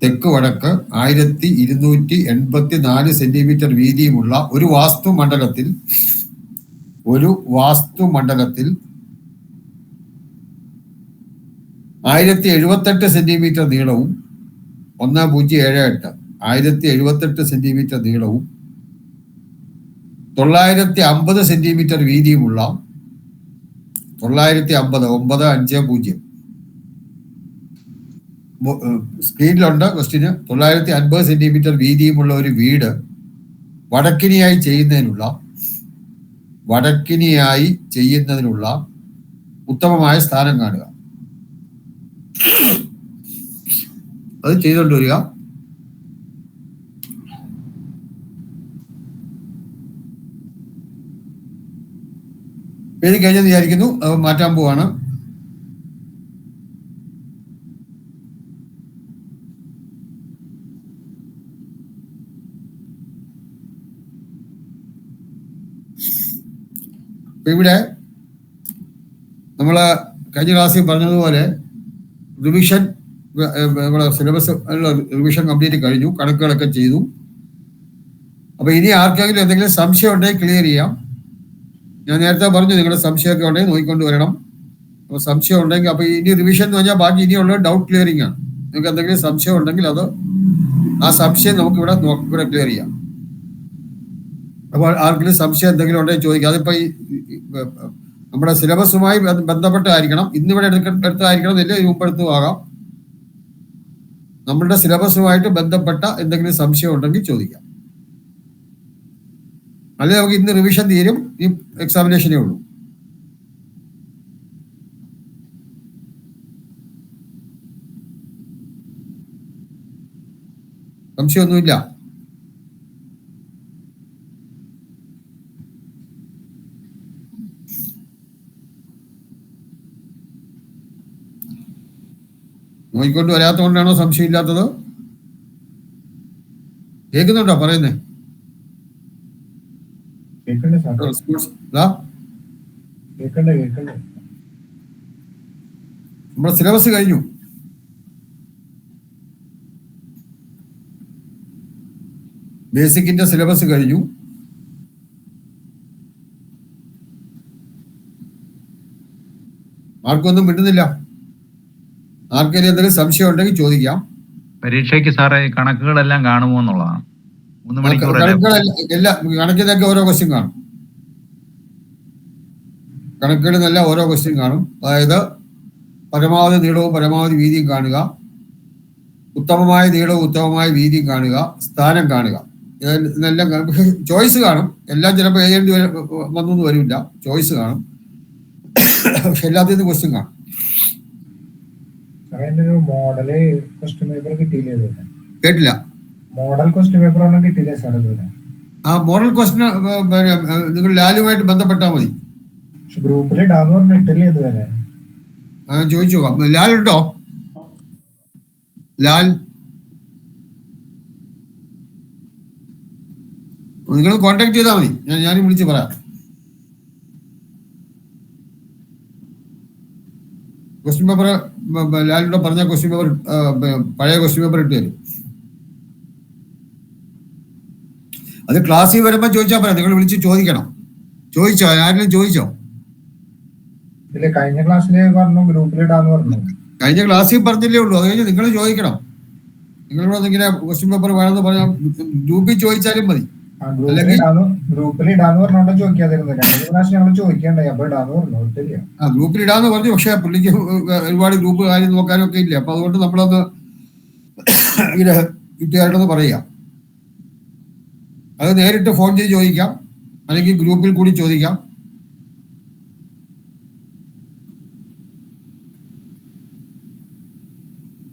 തെക്ക് വടക്ക് 1284 സെന്റിമീറ്റർ വീതിയുമുള്ള ഒരു വാസ്തു മണ്ഡലത്തിൽ 1078 സെന്റിമീറ്റർ നീളവും 1078 1078 സെന്റിമീറ്റർ നീളവും 950 സെന്റിമീറ്റർ വീതിയുമുള്ള 950 സ്ക്രീനിലുണ്ട് ക്വസ്റ്റ്യന്. 950 സെന്റിമീറ്റർ വീതിയുമുള്ള ഒരു വീട് വടക്കിനിയായി ചെയ്യുന്നതിനുള്ള ഉത്തമമായ സ്ഥാനം കാണുക. അത് ചെയ്തുകൊണ്ട് വരിക. എഴുതി കഴിഞ്ഞെന്ന് വിചാരിക്കുന്നു. അത് മാറ്റാൻ പോവാണ്. ഇവിടെ നമ്മള് കഴിഞ്ഞ ക്ലാസ്സിൽ പറഞ്ഞതുപോലെ റിവിഷൻ, നമ്മളെ സിലബസ് റിവിഷൻ കംപ്ലീറ്റ് കഴിഞ്ഞു, കണക്കുകളൊക്കെ ചെയ്തു. അപ്പൊ ഇനി ആർക്കെങ്കിലും എന്തെങ്കിലും സംശയം ഉണ്ടെങ്കിൽ ക്ലിയർ ചെയ്യാം. ഞാൻ നേരത്തെ പറഞ്ഞു നിങ്ങളുടെ സംശയമൊക്കെ ഉണ്ടെങ്കിൽ നോക്കിക്കൊണ്ട് വരണം. അപ്പോൾ സംശയം ഉണ്ടെങ്കിൽ അപ്പോൾ ഇനി റിവിഷൻ എന്ന് പറഞ്ഞാൽ ബാക്കി ഇനിയുള്ള ഡൗട്ട് ക്ലിയറിംഗ് ആണ്. നിങ്ങൾക്ക് എന്തെങ്കിലും സംശയം ഉണ്ടെങ്കിൽ അത് ആ സംശയം നമുക്ക് ഇവിടെ ക്ലിയർ ചെയ്യാം. അപ്പോൾ ആർക്കെങ്കിലും സംശയം എന്തെങ്കിലും ഉണ്ടെങ്കിൽ ചോദിക്കാം. അതിപ്പോൾ ഈ നമ്മുടെ സിലബസുമായി ബന്ധപ്പെട്ടായിരിക്കണം. ഇന്നിവിടെ എടുത്തായിരിക്കണം എന്നില്ല, മുമ്പ് എടുത്തുമാകാം. നമ്മളുടെ സിലബസുമായിട്ട് ബന്ധപ്പെട്ട എന്തെങ്കിലും സംശയം ഉണ്ടെങ്കിൽ ചോദിക്കാം. അല്ലെങ്കിൽ നമുക്ക് ഇന്ന് റിവിഷൻ തീരും, ഈ എക്സാമിനേഷനേ ഉള്ളൂ. സംശയമൊന്നുമില്ല. നോക്കിക്കൊണ്ട് വരാത്തതുകൊണ്ടാണോ സംശയമില്ലാത്തത്? കേൾക്കുന്നുണ്ടോ പറയുന്നേ? നമ്മുടെ സിലബസ് കഴിഞ്ഞു. ബേസിക്കിന്റെ സിലബസ് കഴിഞ്ഞു. ആർക്കൊന്നും മിണ്ടുന്നില്ല. ആർക്കെങ്കിലും എന്തെങ്കിലും സംശയം ഉണ്ടെങ്കിൽ ചോദിക്കാം. പരീക്ഷയ്ക്ക് സാറേ കണക്കുകളെല്ലാം കാണുമോ എന്നുള്ളതാണ്. കണക്കിനൊക്കെ ഓരോ ക്വസ്റ്റ്യൻ കാണും. കണക്കുകളിൽ നിന്നെല്ലാം ഓരോ ക്വസ്റ്റ്യൻ കാണും. അതായത് പരമാവധി നീളവും പരമാവധി വീതിയും കാണുക, ഉത്തമമായ നീളവും ഉത്തമമായ വീതിയും കാണുക, സ്ഥാനം കാണുക, ഇതെല്ലാം ചോയ്സ് കാണും. എല്ലാം ചിലപ്പോൾ എഴുതേണ്ടി വന്നൊന്നും വരില്ല, ചോയ്സ് കാണും. പക്ഷെ എല്ലാത്തിനും ക്വസ്റ്റ്യൻ കാണും. കേട്ടില്ല. മോഡൽ ക്വസ്റ്റ്യൻ പേപ്പർ ഒന്നും കിട്ടിയില്ല സാർ ഇതുവരെ. ആ മോഡൽ ക്വസ്റ്റ്യൻ നിങ്ങൾ ലാലുമായിട്ട് ബന്ധപ്പെട്ടാൽ മതി. ഗ്രൂപ്പിൽ ഇടാന്ന് പറഞ്ഞിട്ടില്ല ഇതുവരെ. ചോദിച്ചു നോക്കാം. ലാൽ ഉണ്ടോ? ലാൽ നിങ്ങൾ കോണ്ടാക്ട് ചെയ്താൽ മതി, ഞാനും വിളിച്ച് പറയാം. ക്വസ്റ്റ്യൻ പേപ്പർ ലാലിനോട് പറഞ്ഞ ക്വസ്റ്റ്യൻ പേപ്പർ, പഴയ ക്വസ്റ്റ്യൻ പേപ്പർ ഇട്ട് തരും. അത് ക്ലാസ്സിൽ വരുമ്പോൾ ചോദിച്ചാൽ പറയാം. നിങ്ങൾ വിളിച്ച് ചോദിക്കണം. ചോദിച്ചോ? ആരെങ്കിലും ചോദിച്ചോ? കഴിഞ്ഞ ക്ലാസ്സിൽ പറഞ്ഞു ഗ്രൂപ്പിൽ ഇടാന്ന് പറഞ്ഞു. കഴിഞ്ഞ ക്ലാസ്സിൽ പറഞ്ഞില്ലേ ഉള്ളൂ. അത് കഴിഞ്ഞ് നിങ്ങൾ ചോദിക്കണം. നിങ്ങളിവിടെ ഇങ്ങനെ ക്വസ്റ്റ്യൻ പേപ്പർ വേണമെന്ന് പറഞ്ഞാൽ ഗ്രൂപ്പിൽ ചോദിച്ചാലും മതി. ഗ്രൂപ്പിൽ ഇടാന്ന് പറഞ്ഞോണ്ട് ചോദിക്കാതിരുന്നു. കഴിഞ്ഞ പ്രാവശ്യം ഞങ്ങൾ ചോദിക്കണ്ടായി, അപ്പൊ ഇടാന്ന് പറഞ്ഞു. ഗ്രൂപ്പിൽ ഇടാന്ന് പറഞ്ഞു. പക്ഷെ പുള്ളിക്ക് ഒരുപാട് ഗ്രൂപ്പ് കാര്യം നോക്കാനും ഒക്കെ ഇല്ല. അപ്പൊ അതുകൊണ്ട് നമ്മളൊന്ന് ഇങ്ങനെ വീട്ടുകാരോടൊന്ന് പറയാം. അത് നേരിട്ട് ഫോൺ ചെയ്ത് ചോദിക്കാം, അല്ലെങ്കിൽ ഗ്രൂപ്പിൽ കൂടി ചോദിക്കാം.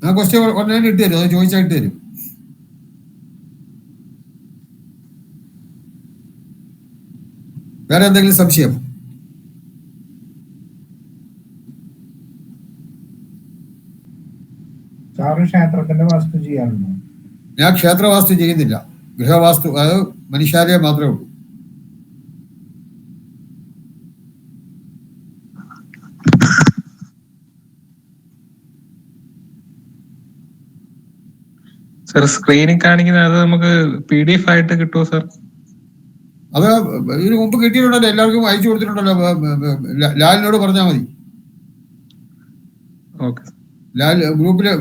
ആ ക്വസ്റ്റ്യൻ ഉടനെ ഇട്ട് തരും. അത് ചോദിച്ചാൽ ഇട്ട് തരും. വേറെ എന്തെങ്കിലും സംശയം? ക്ഷേത്രത്തിന്റെ വാസ്തു ചെയ്യാറുണ്ടോ? ഞാൻ ക്ഷേത്രവാസ്തു ചെയ്യുന്നില്ല. ഗൃഹവാസ്തു, അത് മനുഷ്യാലയം മാത്രമേ ഉള്ളൂ. സർ സ്ക്രീനിൽ കാണിക്കുന്നത് അത് നമുക്ക് PDF ആയിട്ട് കിട്ടുമോ സർ? അത് ഇതിന് മുമ്പ് കിട്ടിയിട്ടുണ്ടല്ലോ, എല്ലാവർക്കും അയച്ചു കൊടുത്തിട്ടുണ്ടല്ലോ. ലാലിനോട് പറഞ്ഞാൽ മതി. ലാൽ ഗ്രൂപ്പില്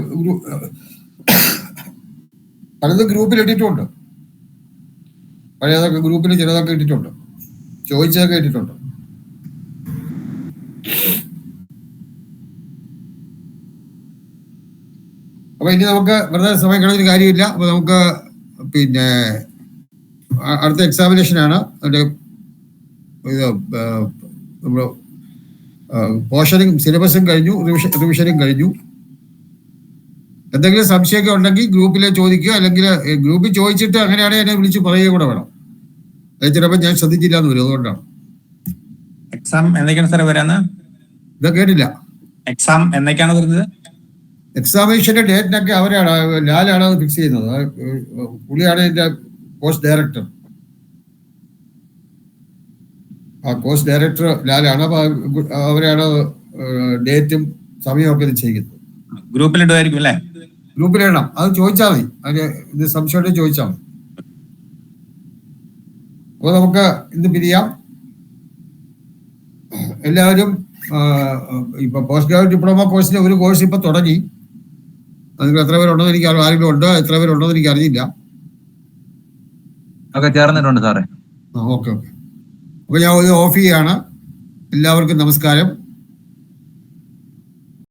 പലതും ഗ്രൂപ്പിൽ ഇട്ടിട്ടുണ്ട്. പഴയതൊക്കെ ഗ്രൂപ്പിൽ ചിലതൊക്കെ ഇട്ടിട്ടുണ്ട്, ചോദിച്ചതൊക്കെ ഇട്ടിട്ടുണ്ട്. അപ്പൊ ഇനി നമുക്ക് വെറുതെ സമയം കളഞ്ഞൊരു കാര്യമില്ല. അപ്പൊ നമുക്ക് പിന്നെ അടുത്ത എക്സാമിനേഷനാണ്. അതിന്റെ ഇത് നമ്മൾ പോർഷനും സിലബസും കഴിഞ്ഞു, റിവിഷനും കഴിഞ്ഞു. എന്തെങ്കിലും സംശയമൊക്കെ ഉണ്ടെങ്കിൽ ഗ്രൂപ്പിൽ ചോദിക്കുക, അല്ലെങ്കിൽ ഗ്രൂപ്പിൽ ചോദിച്ചിട്ട് അങ്ങനെയാണെങ്കിൽ എന്നെ വിളിച്ച് പറയുക കൂടെ വേണം. അത് ചിലപ്പോൾ ഞാൻ ശ്രദ്ധിച്ചില്ല എന്ന് വരും, അതുകൊണ്ടാണ്. എക്സാം എന്നൊക്കെയാണ് സാർ വരാന്ന്? ഇത് കേട്ടില്ല. എക്സാം എന്നൊക്കെയാണ് വരുന്നത്? എക്സാമിനേഷന്റെ ഡേറ്റിനൊക്കെ അവരാണ്, ലാലാണ് അത് ഫിക്സ് ചെയ്യുന്നത്. പുള്ളിയാണ് ഇതിന്റെ കോഴ്സ് ഡയറക്ടർ. ആ കോഴ്സ് ഡയറക്ടർ ലാലാണ്. അപ്പൊ അവരാണ് ഡേറ്റും സമയമൊക്കെ നിശ്ചയിക്കുന്നത്. ഗ്രൂപ്പിലിടുമായിരിക്കും അല്ലേ? ഗ്രൂപ്പിലിടണം. അത് ചോദിച്ചാൽ മതി. അതിന് ഇത് സംശയം ചോദിച്ചാൽ മതി. അപ്പോൾ നമുക്ക് ഇന്ന് പിരിയാം. എല്ലാവരും ഇപ്പൊ പോസ്റ്റ് ഗ്രാജുവേറ്റ് ഡിപ്ലോമ കോഴ്സിന്റെ ഒരു കോഴ്സ് ഇപ്പൊ തുടങ്ങി. അതിൽ എത്ര പേരുണ്ടോ എനിക്ക് ആരെങ്കിലും ഉണ്ടോ, എത്ര പേരുണ്ടോ എനിക്ക് അറിയില്ല. ഒക്കെ ചേർന്നിട്ടുണ്ട് സാറേ. ഓക്കെ. അപ്പൊ ഞാൻ ഇത് ഓഫ് ചെയ്യാണ്. എല്ലാവർക്കും നമസ്കാരം.